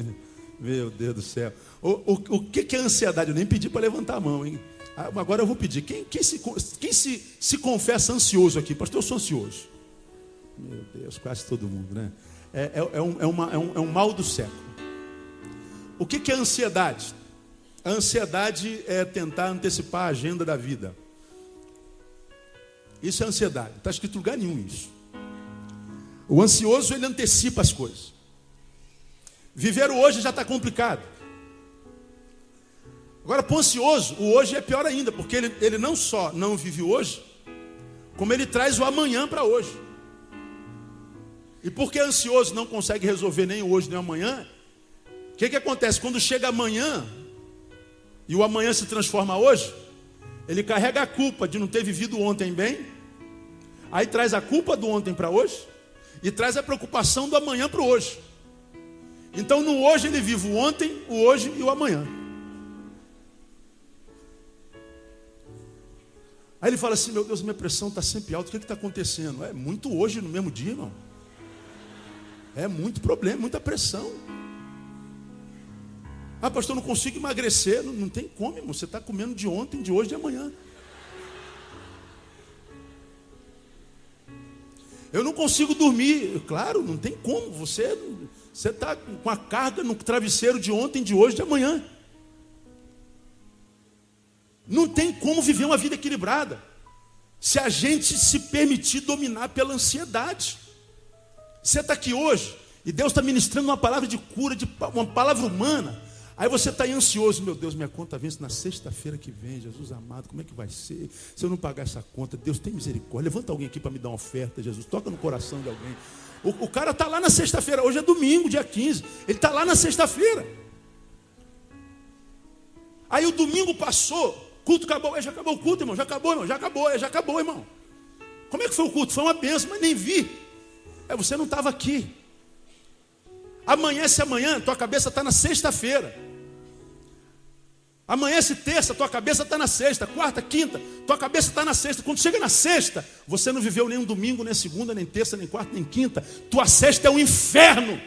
meu Deus do céu. O que é ansiedade? Eu nem pedi para levantar a mão, hein? Agora eu vou pedir. Quem se confessa ansioso aqui? Pastor, eu sou ansioso. Meu Deus, quase todo mundo, né? É um mal do século. O que é ansiedade? A ansiedade é tentar antecipar a agenda da vida. Isso é ansiedade. Não está escrito em lugar nenhum isso. O ansioso, ele antecipa as coisas. Viver o hoje já está complicado. Agora, para o ansioso, o hoje é pior ainda, porque ele não só não vive o hoje, como ele traz o amanhã para hoje. E porque ansioso não consegue resolver nem o hoje nem o amanhã, o que acontece? Quando chega amanhã, e o amanhã se transforma hoje, ele carrega a culpa de não ter vivido ontem bem, aí traz a culpa do ontem para hoje, e traz a preocupação do amanhã para o hoje. Então no hoje ele vive o ontem, o hoje e o amanhã. Aí ele fala assim: meu Deus, minha pressão está sempre alta, o que está acontecendo? É muito hoje no mesmo dia, irmão. É muito problema, muita pressão. Ah, pastor, não consigo emagrecer. Não tem como, irmão. Você está comendo de ontem, de hoje e de amanhã. Eu não consigo dormir. Claro, não tem como. Você está com a carga no travesseiro de ontem, de hoje e de amanhã. Não tem como viver uma vida equilibrada se a gente se permitir dominar pela ansiedade. Você está aqui hoje e Deus está ministrando uma palavra de cura, uma palavra humana. Aí você está aí ansioso: meu Deus, minha conta vence na sexta-feira que vem. Jesus amado, como é que vai ser? Se eu não pagar essa conta, Deus tem misericórdia. Levanta alguém aqui para me dar uma oferta, Jesus. Toca no coração de alguém. O cara está lá na sexta-feira. Hoje é domingo, dia 15. Ele está lá na sexta-feira. Aí o domingo passou. Culto acabou. Já acabou o culto, irmão. Já acabou, irmão. Já acabou, irmão. Como é que foi o culto? Foi uma bênção, mas nem vi. Você não estava aqui. Amanhece amanhã, tua cabeça está na sexta-feira. Amanhece terça, tua cabeça está na sexta. Quarta, quinta, tua cabeça está na sexta. Quando chega na sexta, você não viveu nem um domingo, nem segunda, nem terça, nem quarta, nem quinta. Tua sexta é um inferno.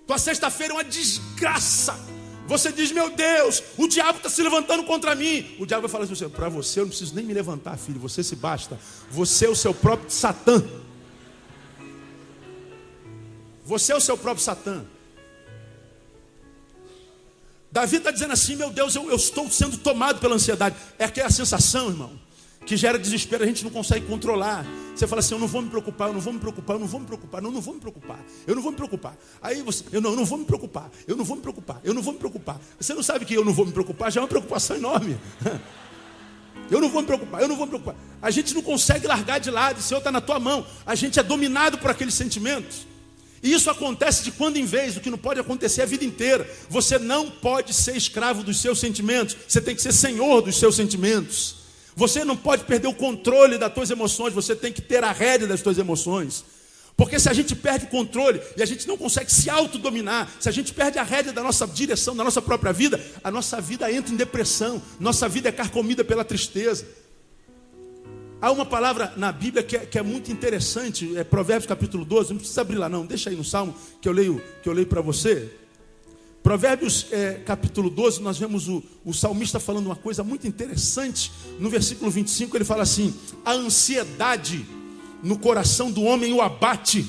Tua sexta-feira é uma desgraça. Você diz: meu Deus, o diabo está se levantando contra mim. O diabo vai falar assim: para você eu não preciso nem me levantar, filho. Você se basta. Você é o seu próprio Satã. Você é o seu próprio Satã. Davi está dizendo assim: meu Deus, eu estou sendo tomado pela ansiedade. É aquela sensação, irmão, que gera desespero, a gente não consegue controlar. Você fala assim, eu não vou me preocupar, eu não vou me preocupar, eu não vou me preocupar, não vou me preocupar, eu não vou me preocupar. Aí você, eu não vou me preocupar, eu não vou me preocupar, eu não vou me preocupar. Você não sabe que eu não vou me preocupar, já é uma preocupação enorme. Eu não vou me preocupar, eu não vou me preocupar. A gente não consegue largar de lado, o Senhor está na tua mão. A gente é dominado por aqueles sentimentos. E isso acontece de quando em vez, o que não pode acontecer a vida inteira. Você não pode ser escravo dos seus sentimentos, você tem que ser senhor dos seus sentimentos. Você não pode perder o controle das tuas emoções, você tem que ter a rédea das tuas emoções. Porque se a gente perde o controle e a gente não consegue se autodominar, se a gente perde a rédea da nossa direção, da nossa própria vida, a nossa vida entra em depressão, nossa vida é carcomida pela tristeza. Há uma palavra na Bíblia que é muito interessante, é Provérbios capítulo 12, não precisa abrir lá não, deixa aí no Salmo que eu leio para você. Provérbios capítulo 12, nós vemos o salmista falando uma coisa muito interessante. No versículo 25 ele fala assim: a ansiedade no coração do homem o abate.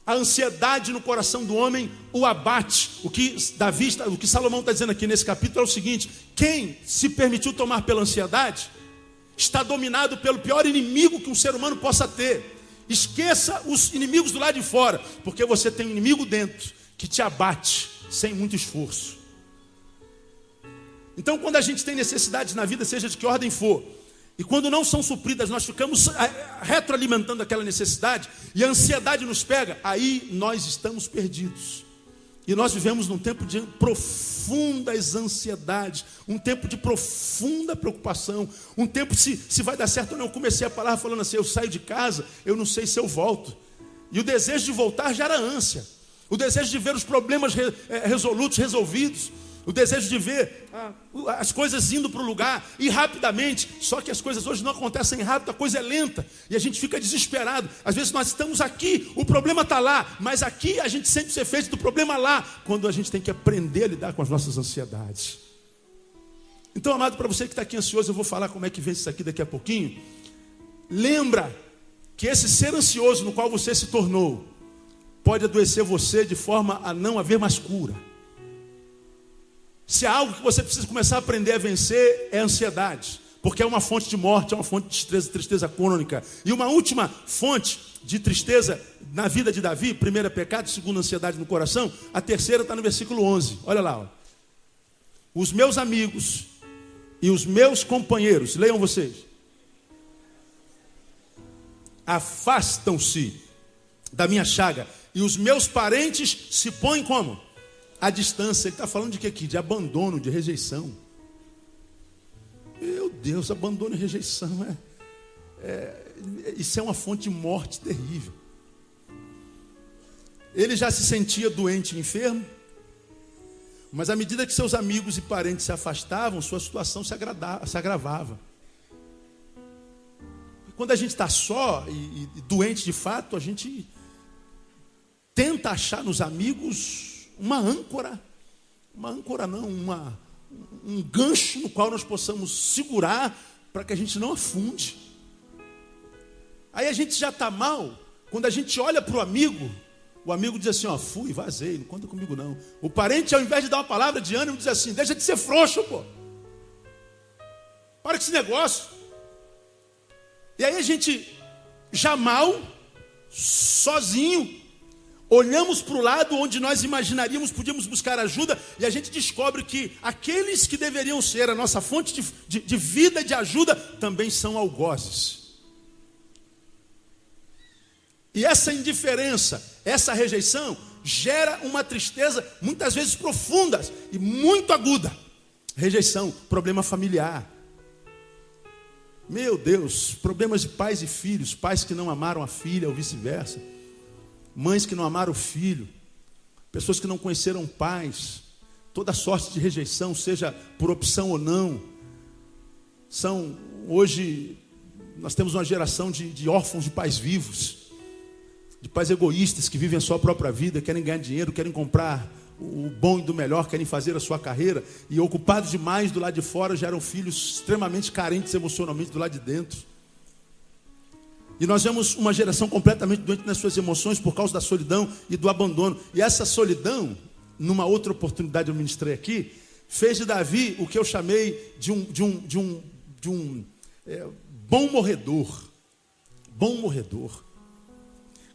A ansiedade no coração do homem o abate. O que Salomão está dizendo aqui nesse capítulo é o seguinte: quem se permitiu tomar pela ansiedade está dominado pelo pior inimigo que um ser humano possa ter. Esqueça os inimigos do lado de fora, porque você tem um inimigo dentro que te abate sem muito esforço. Então, quando a gente tem necessidades na vida, seja de que ordem for, e quando não são supridas, nós ficamos retroalimentando aquela necessidade, e a ansiedade nos pega, aí nós estamos perdidos. E nós vivemos num tempo de profundas ansiedades, um tempo de profunda preocupação, um tempo se vai dar certo ou não. Eu comecei a palavra falando assim, eu saio de casa, eu não sei se eu volto. E o desejo de voltar gera ânsia. O desejo de ver os problemas resolutos, resolvidos. O desejo de ver as coisas indo para o lugar e rapidamente. Só que as coisas hoje não acontecem rápido, a coisa é lenta. E a gente fica desesperado. Às vezes nós estamos aqui, o problema está lá. Mas aqui a gente sente os efeitos do problema lá. Quando a gente tem que aprender a lidar com as nossas ansiedades. Então, amado, para você que está aqui ansioso, eu vou falar como é que vence isso aqui daqui a pouquinho. Lembra que esse ser ansioso no qual você se tornou pode adoecer você de forma a não haver mais cura. Se há algo que você precisa começar a aprender a vencer, é a ansiedade. Porque é uma fonte de morte, é uma fonte de tristeza crônica. E uma última fonte de tristeza na vida de Davi, primeiro é pecado, segundo ansiedade no coração, a terceira está no versículo 11. Olha lá. Ó. Os meus amigos e os meus companheiros, leiam vocês, afastam-se da minha chaga. E os meus parentes se põem como? À distância. Ele está falando de que aqui? De abandono, de rejeição. Meu Deus, abandono e rejeição. Isso é uma fonte de morte terrível. Ele já se sentia doente e enfermo. Mas à medida que seus amigos e parentes se afastavam, sua situação se agravava. E quando a gente está só e doente de fato, a gente tenta achar nos amigos uma âncora não, um gancho no qual nós possamos segurar para que a gente não afunde. Aí a gente já está mal, quando a gente olha para o amigo diz assim, ó, fui, vazei, não conta comigo não. O parente, ao invés de dar uma palavra de ânimo, diz assim, deixa de ser frouxo, pô. Para com esse negócio. E aí a gente, já mal, sozinho, olhamos para o lado onde nós imaginaríamos, podíamos buscar ajuda, e a gente descobre que aqueles que deveriam ser a nossa fonte de vida e de ajuda, também são algozes. E essa indiferença, essa rejeição, gera uma tristeza, muitas vezes profunda e muito aguda. Rejeição, problema familiar. Meu Deus, problemas de pais e filhos, pais que não amaram a filha ou vice-versa. Mães que não amaram o filho, pessoas que não conheceram pais, toda sorte de rejeição, seja por opção ou não. Hoje, nós temos uma geração de órfãos de pais vivos, de pais egoístas que vivem a sua própria vida, querem ganhar dinheiro, querem comprar o bom e do melhor, querem fazer a sua carreira, e ocupados demais do lado de fora, geram filhos extremamente carentes emocionalmente do lado de dentro. E nós vemos uma geração completamente doente nas suas emoções por causa da solidão e do abandono. E essa solidão, numa outra oportunidade eu ministrei aqui, fez de Davi o que eu chamei de bom morredor. Bom morredor.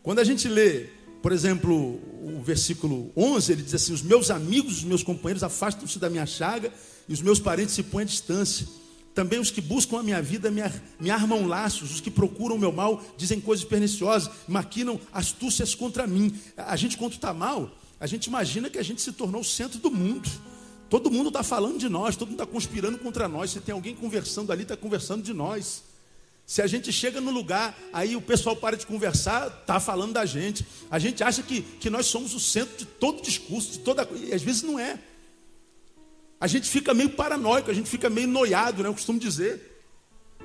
Quando a gente lê, por exemplo, o versículo 11, ele diz assim: os meus amigos, os meus companheiros afastam-se da minha chaga e os meus parentes se põem à distância. Também os que buscam a minha vida me armam laços, os que procuram o meu mal dizem coisas perniciosas, maquinam astúcias contra mim. A gente, quando está mal, a gente imagina que a gente se tornou o centro do mundo. Todo mundo está falando de nós, todo mundo está conspirando contra nós. Se tem alguém conversando ali, está conversando de nós. Se a gente chega no lugar, aí o pessoal para de conversar, está falando da gente. A gente acha que nós somos o centro de todo discurso, de toda coisa, e às vezes não é. A gente fica meio paranoico, a gente fica meio noiado, né? Eu costumo dizer.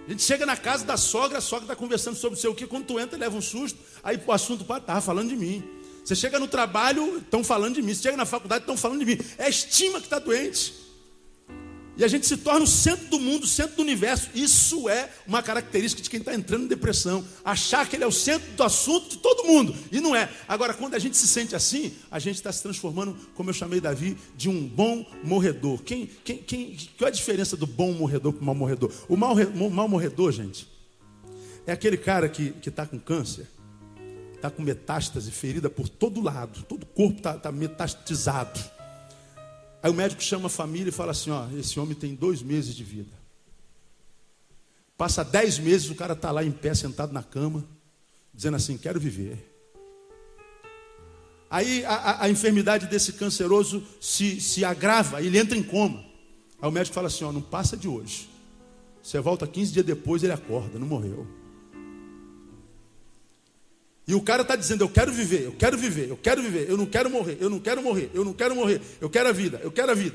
A gente chega na casa da sogra, a sogra está conversando sobre o seu quê, quando tu entra, leva um susto, aí o assunto estava falando de mim. Você chega no trabalho, estão falando de mim. Você chega na faculdade, estão falando de mim. É a estima que está doente. E a gente se torna o centro do mundo, o centro do universo. Isso é uma característica de quem está entrando em depressão. Achar que ele é o centro do assunto de todo mundo. E não é. Agora, quando a gente se sente assim, a gente está se transformando, como eu chamei Davi, de um bom morredor. Qual é a diferença do bom morredor para o mau morredor? O mau morredor, gente, é aquele cara que está com câncer, está com metástase, ferida por todo lado. Todo o corpo está metastizado. Aí o médico chama a família e fala assim: ó, esse homem tem 2 meses de vida. Passa 10 meses, o cara está lá em pé, sentado na cama, dizendo assim: quero viver. Aí a enfermidade desse canceroso se agrava, ele entra em coma. Aí o médico fala assim: ó, não passa de hoje. Você volta 15 dias depois, ele acorda, não morreu. E o cara está dizendo: eu quero viver, eu quero viver, eu quero viver, eu não quero morrer, eu não quero morrer, eu não quero morrer, eu quero a vida, eu quero a vida.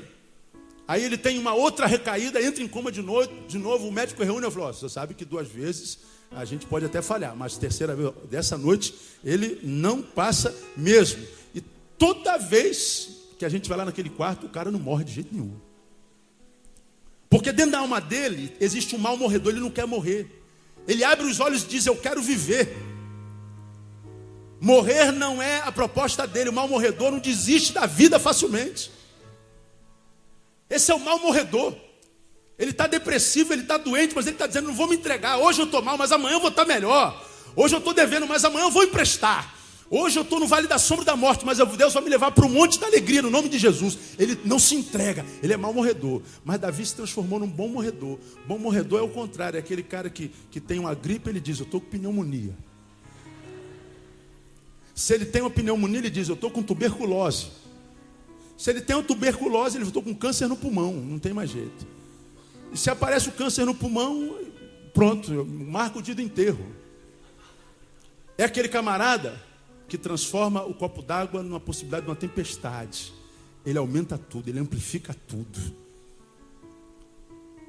Aí ele tem uma outra recaída, entra em coma de novo, o médico reúne e falou: você sabe que 2 vezes a gente pode até falhar, mas terceira vez, dessa noite, ele não passa mesmo. E toda vez que a gente vai lá naquele quarto, o cara não morre de jeito nenhum. Porque dentro da alma dele existe um mal morredor, ele não quer morrer. Ele abre os olhos e diz: eu quero viver. Morrer não é a proposta dele. O mal morredor não desiste da vida facilmente. Esse é o mal morredor. Ele está depressivo, ele está doente, mas ele está dizendo: não vou me entregar. Hoje eu estou mal, mas amanhã eu vou estar melhor. Hoje eu estou devendo, mas amanhã eu vou emprestar. Hoje eu estou no vale da sombra da morte, mas Deus vai me levar para o monte da alegria, no nome de Jesus. Ele não se entrega, ele é mal morredor. Mas Davi se transformou num bom morredor. Bom morredor é o contrário, é aquele cara que tem uma gripe, ele diz: eu estou com pneumonia. Se ele tem uma pneumonia, ele diz: eu estou com tuberculose. Se ele tem uma tuberculose, ele diz: eu estou com câncer no pulmão, não tem mais jeito. E se aparece o câncer no pulmão, pronto, eu marco o dia do enterro. É aquele camarada que transforma o copo d'água numa possibilidade de uma tempestade. Ele aumenta tudo, ele amplifica tudo.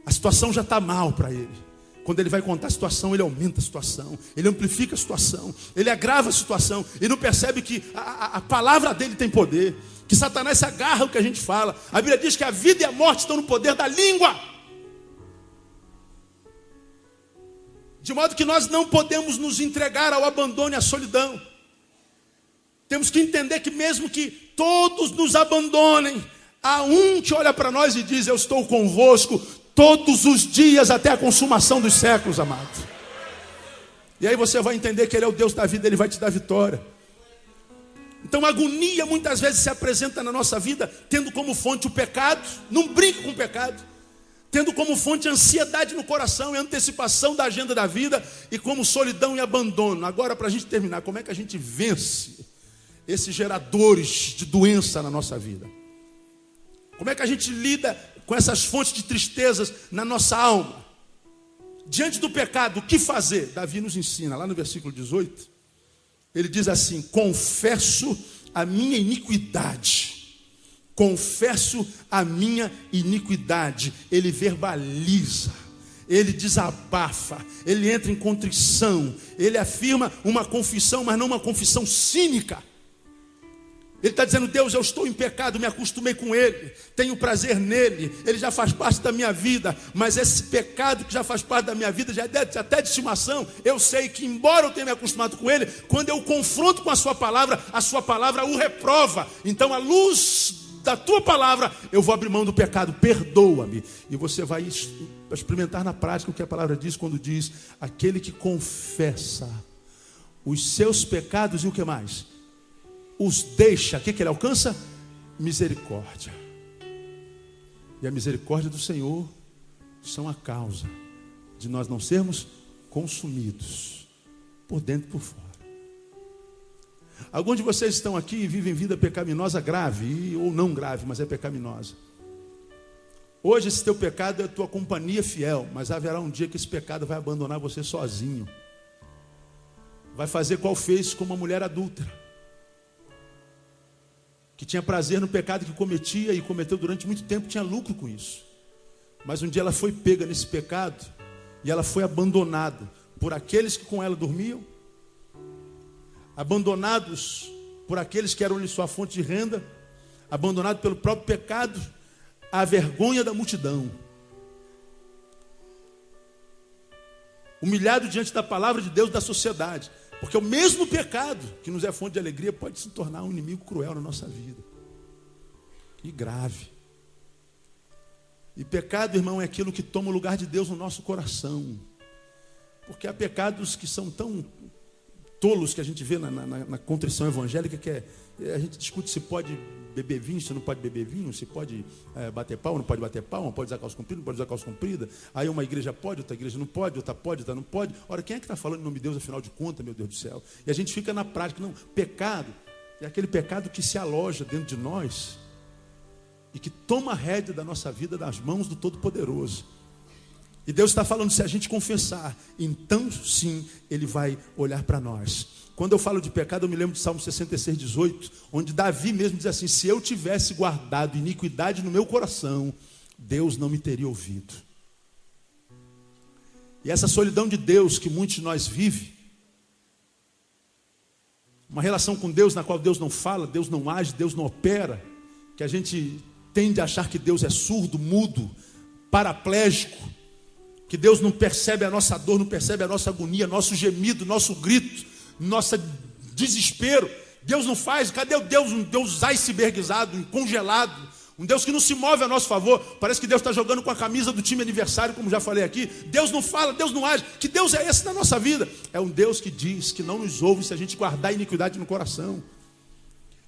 A situação já está mal para ele. Quando ele vai contar a situação, ele aumenta a situação, ele amplifica a situação, ele agrava a situação, e não percebe que a palavra dele tem poder, que Satanás se agarra ao que a gente fala. A Bíblia diz que a vida e a morte estão no poder da língua. De modo que nós não podemos nos entregar ao abandono e à solidão. Temos que entender que mesmo que todos nos abandonem, há um que olha para nós e diz: eu estou convosco todos os dias até a consumação dos séculos, amado. E aí você vai entender que Ele é o Deus da vida, Ele vai te dar vitória. Então a agonia muitas vezes se apresenta na nossa vida tendo como fonte o pecado. Não brinque com o pecado. Tendo como fonte a ansiedade no coração e a antecipação da agenda da vida, e como solidão e abandono. Agora, para a gente terminar, como é que a gente vence esses geradores de doença na nossa vida? Como é que a gente lida com essas fontes de tristezas na nossa alma? Diante do pecado, o que fazer? Davi nos ensina, lá no versículo 18, ele diz assim: confesso a minha iniquidade. Confesso a minha iniquidade. Ele verbaliza, ele desabafa, ele entra em contrição, ele afirma uma confissão, mas não uma confissão cínica. Ele está dizendo: Deus, eu estou em pecado, me acostumei com Ele, tenho prazer nele, Ele já faz parte da minha vida, mas esse pecado que já faz parte da minha vida, já é até de estimação. Eu sei que, embora eu tenha me acostumado com Ele, quando eu confronto com a sua palavra o reprova. Então, à luz da tua palavra, eu vou abrir mão do pecado, perdoa-me. E você vai experimentar na prática o que a palavra diz quando diz: aquele que confessa os seus pecados e o que mais? Os deixa, o que ele alcança? Misericórdia. E a misericórdia do Senhor são a causa de nós não sermos consumidos por dentro e por fora. Alguns de vocês estão aqui e vivem vida pecaminosa grave, ou não grave, mas é pecaminosa. Hoje esse teu pecado é a tua companhia fiel, mas haverá um dia que esse pecado vai abandonar você sozinho. Vai fazer qual fez com uma mulher adúltera, que tinha prazer no pecado que cometia e cometeu durante muito tempo, tinha lucro com isso. Mas um dia ela foi pega nesse pecado e ela foi abandonada por aqueles que com ela dormiam, abandonados por aqueles que eram-lhe sua fonte de renda, abandonado pelo próprio pecado, à vergonha da multidão, humilhado diante da palavra de Deus, da sociedade, porque o mesmo pecado que nos é fonte de alegria pode se tornar um inimigo cruel na nossa vida, e grave. E pecado, irmão, é aquilo que toma o lugar de Deus no nosso coração, porque há pecados que são tão tolos que a gente vê na contrição evangélica, que a gente discute se pode beber vinho, se não pode beber vinho, se pode bater pau, não pode bater pau, não pode usar calça comprida, não pode usar calça comprida. Aí uma igreja pode, outra igreja não pode, outra pode, outra não pode. Ora, quem é que está falando em nome de Deus, afinal de contas, meu Deus do céu? E a gente fica na prática. Não, pecado é aquele pecado que se aloja dentro de nós e que toma a rédea da nossa vida das mãos do Todo-Poderoso. E Deus está falando, se a gente confessar, então sim, Ele vai olhar para nós. Quando eu falo de pecado, eu me lembro de Salmo 66, 18, onde Davi mesmo diz assim: se eu tivesse guardado iniquidade no meu coração, Deus não me teria ouvido. E essa solidão de Deus que muitos de nós vivem, uma relação com Deus na qual Deus não fala, Deus não age, Deus não opera, que a gente tende a achar que Deus é surdo, mudo, paraplégico, que Deus não percebe a nossa dor, não percebe a nossa agonia, nosso gemido, nosso grito, nosso desespero. Deus não faz. Cadê o Deus? Um Deus icebergizado, congelado, um Deus que não se move a nosso favor. Parece que Deus está jogando com a camisa do time aniversário, como já falei aqui. Deus não fala, Deus não age. Que Deus é esse na nossa vida? É um Deus que diz que não nos ouve se a gente guardar a iniquidade no coração.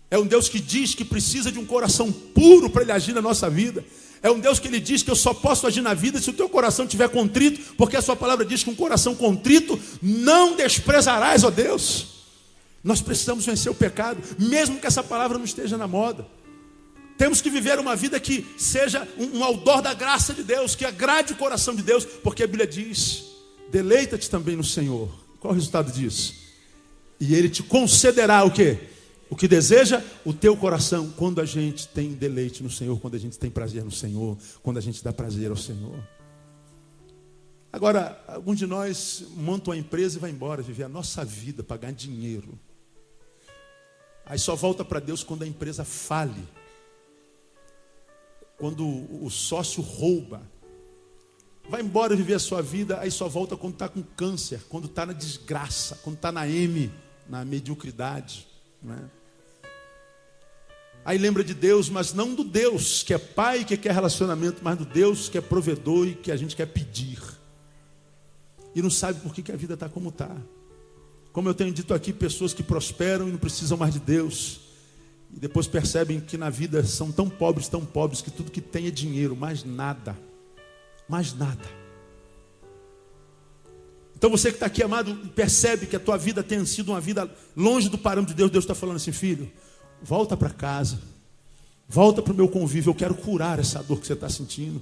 É um Deus que diz que precisa de um coração puro para Ele agir na nossa vida. É um Deus que Ele diz que eu só posso agir na vida se o teu coração estiver contrito, porque a sua palavra diz que um coração contrito não desprezarás, ó Deus. Nós precisamos vencer o pecado, mesmo que essa palavra não esteja na moda. Temos que viver uma vida que seja um outdoor da graça de Deus, que agrade o coração de Deus, porque a Bíblia diz: deleita-te também no Senhor. Qual o resultado disso? E Ele te concederá o quê? O que deseja o teu coração, quando a gente tem deleite no Senhor, quando a gente tem prazer no Senhor, quando a gente dá prazer ao Senhor. Agora, alguns de nós montam a empresa e vai embora, viver a nossa vida, pagar dinheiro. Aí só volta para Deus quando a empresa fale, quando o sócio rouba. Vai embora viver a sua vida, aí só volta quando está com câncer, quando está na desgraça, quando está na na mediocridade, não é? Aí lembra de Deus, mas não do Deus que é pai, que quer relacionamento, mas do Deus que é provedor e que a gente quer pedir. E não sabe por que a vida está como está. Como eu tenho dito aqui, pessoas que prosperam e não precisam mais de Deus. E depois percebem que na vida são tão pobres, que tudo que tem é dinheiro, mais nada. Mais nada. Então você que está aqui, amado, percebe que a tua vida tenha sido uma vida longe do parâmetro de Deus. Deus está falando assim: filho, volta para casa, volta para o meu convívio, eu quero curar essa dor que você está sentindo.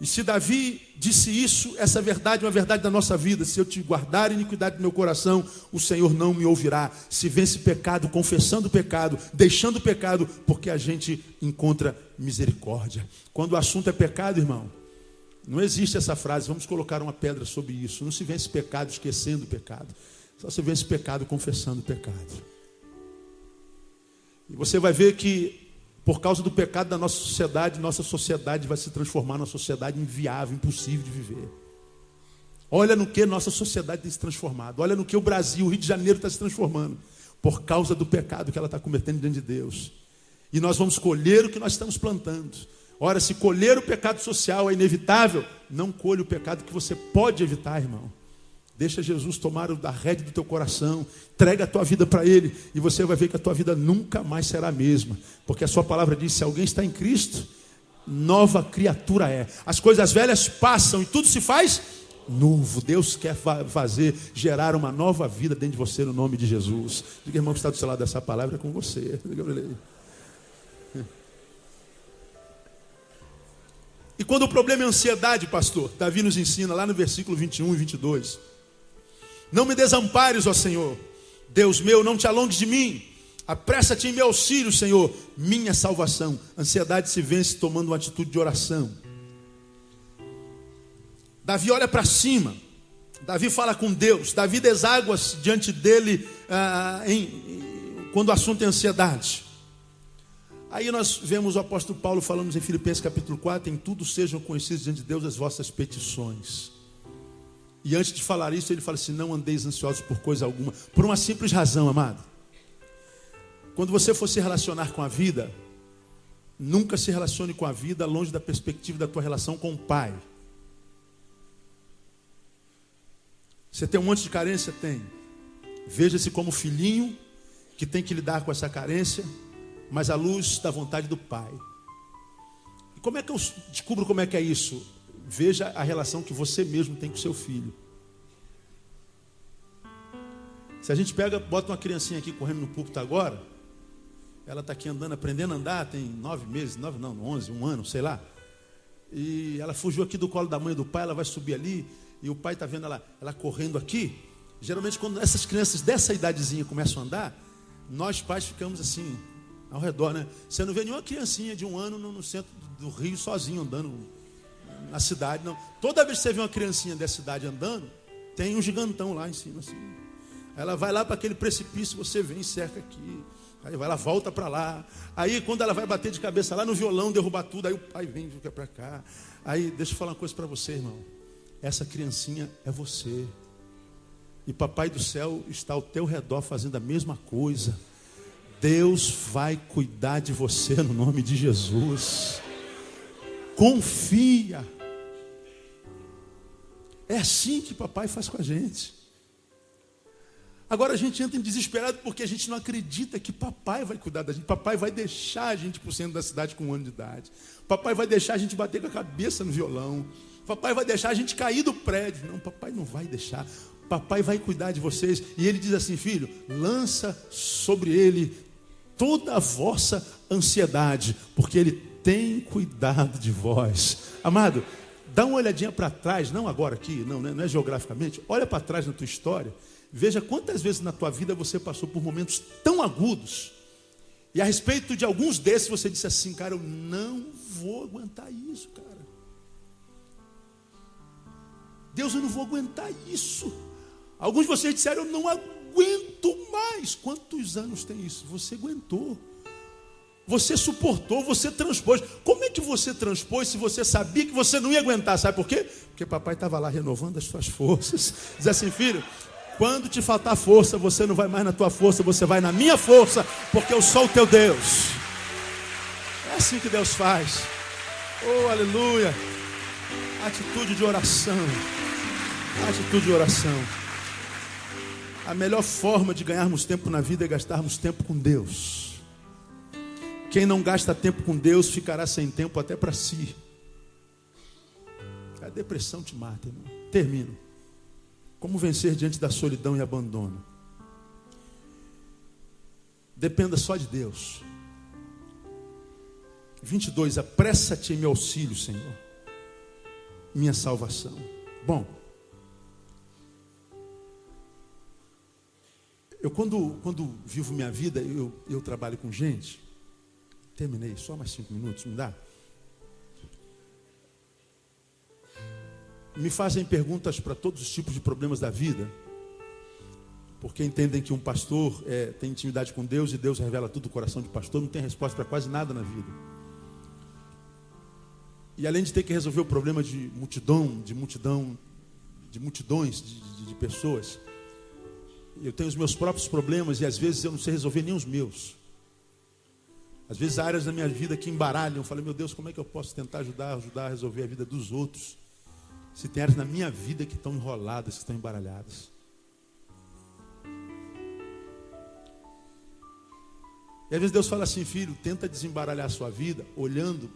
E se Davi disse isso, essa verdade é uma verdade da nossa vida: se eu te guardar iniquidade do meu coração, o Senhor não me ouvirá. Se vence pecado, confessando o pecado, deixando o pecado, porque a gente encontra misericórdia. Quando o assunto é pecado, irmão, não existe essa frase: vamos colocar uma pedra sobre isso. Não se vence pecado esquecendo o pecado, só se vence pecado confessando o pecado. E você vai ver que, por causa do pecado da nossa sociedade vai se transformar numa sociedade inviável, impossível de viver. Olha no que nossa sociedade tem se transformado. Olha no que o Brasil, o Rio de Janeiro está se transformando. Por causa do pecado que ela está cometendo diante de Deus. E nós vamos colher o que nós estamos plantando. Ora, se colher o pecado social é inevitável, não colhe o pecado que você pode evitar, irmão. Deixa Jesus tomar a rédea do teu coração, entrega a tua vida para Ele, e você vai ver que a tua vida nunca mais será a mesma. Porque a sua palavra diz, se alguém está em Cristo, nova criatura é. As coisas velhas passam e tudo se faz novo. Deus quer gerar uma nova vida dentro de você no nome de Jesus. Diga, irmão, que está do seu lado dessa palavra é com você. Diga para ele. E quando o problema é ansiedade, pastor, Davi nos ensina lá no versículo 21 e 22. Não me desampares, ó Senhor, Deus meu, não te alongues de mim. Apressa-te em meu auxílio, Senhor, minha salvação. Ansiedade se vence tomando uma atitude de oração. Davi olha para cima. Davi fala com Deus. Davi deságua-se diante dele quando o assunto é ansiedade. Aí nós vemos o apóstolo Paulo falando em Filipenses capítulo 4, em tudo sejam conhecidas diante de Deus as vossas petições. E antes de falar isso, ele fala assim, não andeis ansiosos por coisa alguma, por uma simples razão, amado. Quando você for se relacionar com a vida, nunca se relacione com a vida longe da perspectiva da tua relação com o Pai. Você tem um monte de carência? Tem. Veja-se como filhinho que tem que lidar com essa carência, mas à luz da vontade do Pai. E como é que eu descubro como é que é isso? Veja a relação que você mesmo tem com o seu filho. Se a gente bota uma criancinha aqui correndo no púlpito agora, ela está aqui andando, aprendendo a andar, tem 9 meses, 11, um ano, sei lá. E ela fugiu aqui do colo da mãe e do pai, ela vai subir ali, e o pai está vendo ela correndo aqui. Geralmente quando essas crianças dessa idadezinha começam a andar, nós pais ficamos assim, ao redor, né? Você não vê nenhuma criancinha de 1 ano no centro do Rio sozinho andando na cidade, não. Toda vez que você vê uma criancinha dessa idade andando, tem um gigantão lá em cima, assim. Ela vai lá para aquele precipício, você vem e cerca aqui. Aí ela volta para lá. Aí quando ela vai bater de cabeça lá no violão, derrubar tudo, aí o pai vem e fica para cá. Aí deixa eu falar uma coisa para você, irmão. Essa criancinha é você. E papai do céu está ao teu redor fazendo a mesma coisa. Deus vai cuidar de você no nome de Jesus. Confia. É assim que papai faz com a gente. Agora a gente entra em desesperado porque a gente não acredita que papai vai cuidar da gente. Papai vai deixar a gente por centro da cidade com 1 ano de idade. Papai vai deixar a gente bater com a cabeça no violão. Papai vai deixar a gente cair do prédio. Não, papai não vai deixar. Papai vai cuidar de vocês. E ele diz assim, filho, lança sobre ele toda a vossa ansiedade, porque ele tem cuidado de vós. Amado, dá uma olhadinha para trás, não agora aqui, não é geograficamente. Olha para trás na tua história. Veja quantas vezes na tua vida você passou por momentos tão agudos. E a respeito de alguns desses você disse assim, cara, eu não vou aguentar isso, cara. Deus, eu não vou aguentar isso. Alguns de vocês disseram, eu não aguento mais. Quantos anos tem isso? Você aguentou. Você suportou, você transpôs. Como é que você transpôs se você sabia que você não ia aguentar? Sabe por quê? Porque papai estava lá renovando as suas forças. Diz assim, filho, quando te faltar força, você não vai mais na tua força, você vai na minha força, porque eu sou o teu Deus. É assim que Deus faz. Oh, aleluia. Atitude de oração. Atitude de oração. A melhor forma de ganharmos tempo na vida é gastarmos tempo com Deus. Quem não gasta tempo com Deus ficará sem tempo até para si. A depressão te mata, irmão. Termino. Como vencer diante da solidão e abandono? Dependa só de Deus. 22. Apressa-te em meu auxílio, Senhor. Minha salvação. Bom. Eu quando vivo minha vida, eu trabalho com gente. Terminei, só mais 5 minutos, me dá? Me fazem perguntas para todos os tipos de problemas da vida, porque entendem que um pastor tem intimidade com Deus e Deus revela tudo do coração de pastor, não tem resposta para quase nada na vida. E além de ter que resolver o problema de multidões de pessoas, eu tenho os meus próprios problemas e às vezes eu não sei resolver nem os meus. Às vezes há áreas da minha vida que embaralham. Eu falo, meu Deus, como é que eu posso tentar ajudar a resolver a vida dos outros? Se tem áreas na minha vida que estão enroladas, que estão embaralhadas. E às vezes Deus fala assim, filho, tenta desembaralhar a sua vida olhando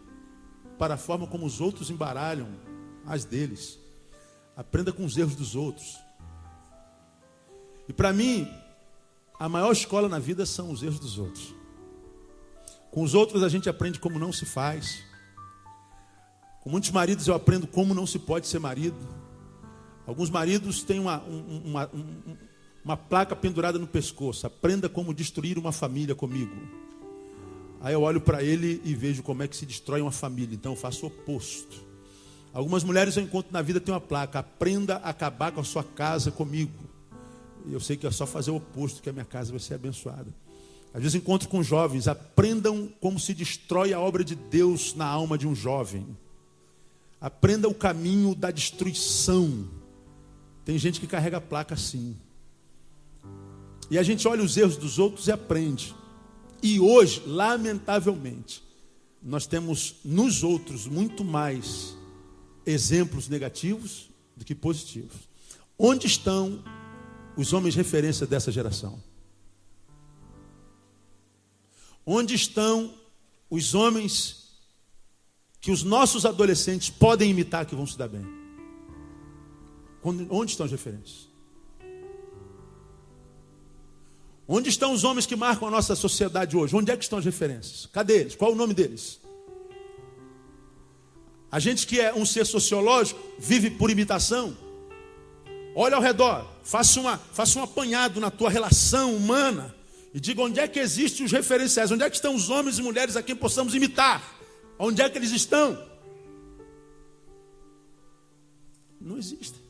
para a forma como os outros embaralham as deles. Aprenda com os erros dos outros. E para mim, a maior escola na vida são os erros dos outros. Com os outros a gente aprende como não se faz. Com muitos maridos eu aprendo como não se pode ser marido. Alguns maridos têm uma placa pendurada no pescoço. Aprenda como destruir uma família comigo. Aí eu olho para ele e vejo como é que se destrói uma família. Então eu faço o oposto. Algumas mulheres eu encontro na vida tem uma placa. Aprenda a acabar com a sua casa comigo. E eu sei que é só fazer o oposto que a minha casa vai ser abençoada. Às vezes encontro com jovens. Aprendam como se destrói a obra de Deus na alma de um jovem. Aprenda o caminho da destruição. Tem gente que carrega a placa assim. E a gente olha os erros dos outros e aprende. E hoje, lamentavelmente, nós temos nos outros muito mais exemplos negativos do que positivos. Onde estão os homens referência dessa geração? Onde estão os homens que os nossos adolescentes podem imitar que vão se dar bem? Onde estão as referências? Onde estão os homens que marcam a nossa sociedade hoje? Onde é que estão as referências? Cadê eles? Qual é o nome deles? A gente que é um ser sociológico, vive por imitação. Olha ao redor, faça um apanhado na tua relação humana e diga onde é que existem os referenciais, onde é que estão os homens e mulheres a quem possamos imitar? Onde é que eles estão? Não existem.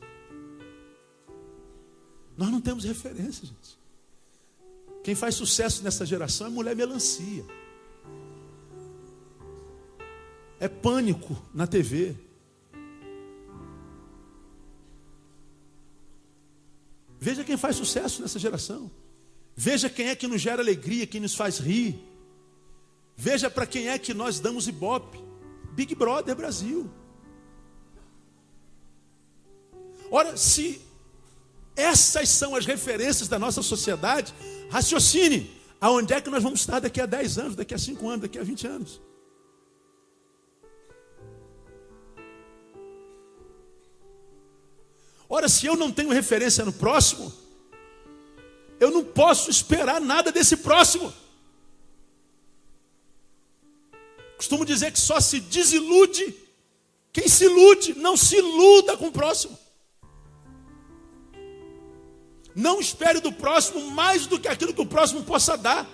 Nós não temos referência, gente. Quem faz sucesso nessa geração é mulher melancia. É Pânico na TV. Veja quem faz sucesso nessa geração. Veja quem é que nos gera alegria, quem nos faz rir. Veja para quem é que nós damos ibope. Big Brother Brasil. Ora, se essas são as referências da nossa sociedade, raciocine. Aonde é que nós vamos estar daqui a 10 anos, daqui a 5 anos, daqui a 20 anos? Ora, se eu não tenho referência no próximo, eu não posso esperar nada desse próximo. Costumo dizer que só se desilude quem se ilude. Não se iluda com o próximo. Não espere do próximo mais do que aquilo que o próximo possa dar.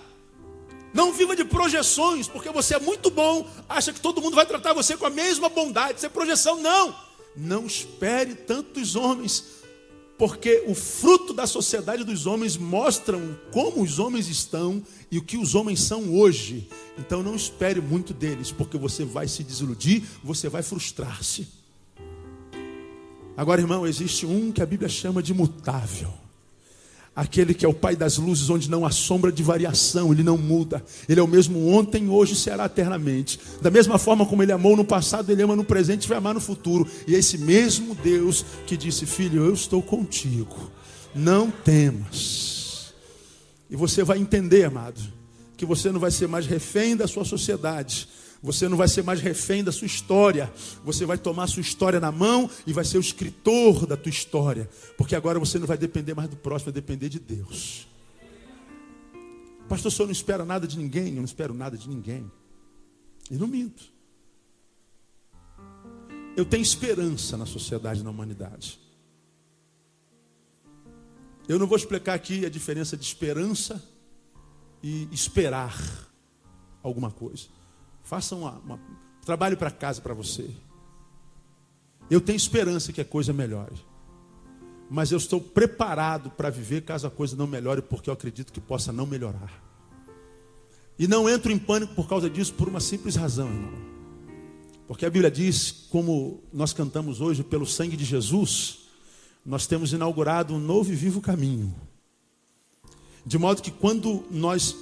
Não viva de projeções, porque você é muito bom, acha que todo mundo vai tratar você com a mesma bondade. Isso é projeção, não. Não espere tantos homens, porque o fruto da sociedade dos homens mostram como os homens estão e o que os homens são hoje. Então não espere muito deles, porque você vai se desiludir, você vai frustrar-se. Agora, irmão, existe um que a Bíblia chama de imutável. Aquele que é o Pai das luzes, onde não há sombra de variação, Ele não muda. Ele é o mesmo ontem, hoje e será eternamente. Da mesma forma como Ele amou no passado, Ele ama no presente e vai amar no futuro. E é esse mesmo Deus que disse, filho, eu estou contigo, não temas. E você vai entender, amado, que você não vai ser mais refém da sua sociedade. Você não vai ser mais refém da sua história. Você vai tomar a sua história na mão e vai ser o escritor da tua história. Porque agora você não vai depender mais do próximo, vai depender de Deus. Pastor, o senhor não espera nada de ninguém? Eu não espero nada de ninguém. E não minto. Eu tenho esperança na sociedade e na humanidade. Eu não vou explicar aqui a diferença de esperança e esperar alguma coisa. Faça um trabalho para casa para você. Eu tenho esperança que a coisa melhore. Mas eu estou preparado para viver caso a coisa não melhore, porque eu acredito que possa não melhorar. E não entro em pânico por causa disso, por uma simples razão, irmão. Porque a Bíblia diz, como nós cantamos hoje, pelo sangue de Jesus, nós temos inaugurado um novo e vivo caminho. De modo que quando nós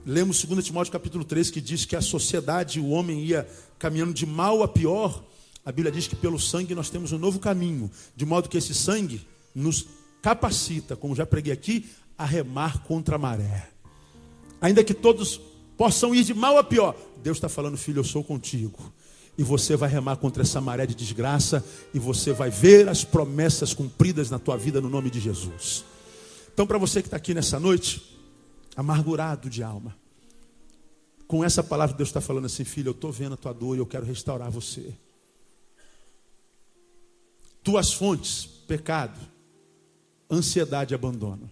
lemos 2 Timóteo capítulo 3, que diz que a sociedade, o homem ia caminhando de mal a pior. A Bíblia diz que pelo sangue nós temos um novo caminho, de modo que esse sangue nos capacita, como já preguei aqui, a remar contra a maré. Ainda que todos possam ir de mal a pior, Deus está falando: filho, eu sou contigo. E você vai remar contra essa maré de desgraça, e você vai ver as promessas cumpridas na tua vida no nome de Jesus. Então, para você que está aqui nessa noite, amargurado de alma, com essa palavra Deus está falando assim: filho, eu estou vendo a tua dor e eu quero restaurar você. Tuas fontes, pecado, ansiedade e abandono.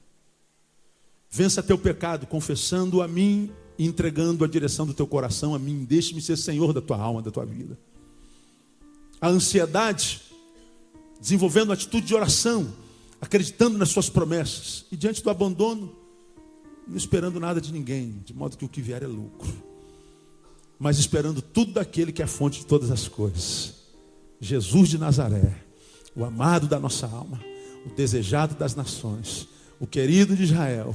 Vença teu pecado confessando a mim e entregando a direção do teu coração a mim. Deixe-me ser Senhor da tua alma, da tua vida. A ansiedade, desenvolvendo atitude de oração, acreditando nas suas promessas. E diante do abandono, não esperando nada de ninguém, de modo que o que vier é lucro. Mas esperando tudo daquele que é a fonte de todas as coisas. Jesus de Nazaré, o amado da nossa alma, o desejado das nações, o querido de Israel,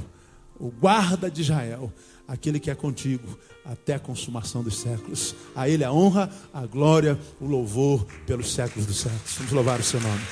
o guarda de Israel, aquele que é contigo até a consumação dos séculos. A Ele a honra, a glória, o louvor pelos séculos dos séculos. Vamos louvar o seu nome.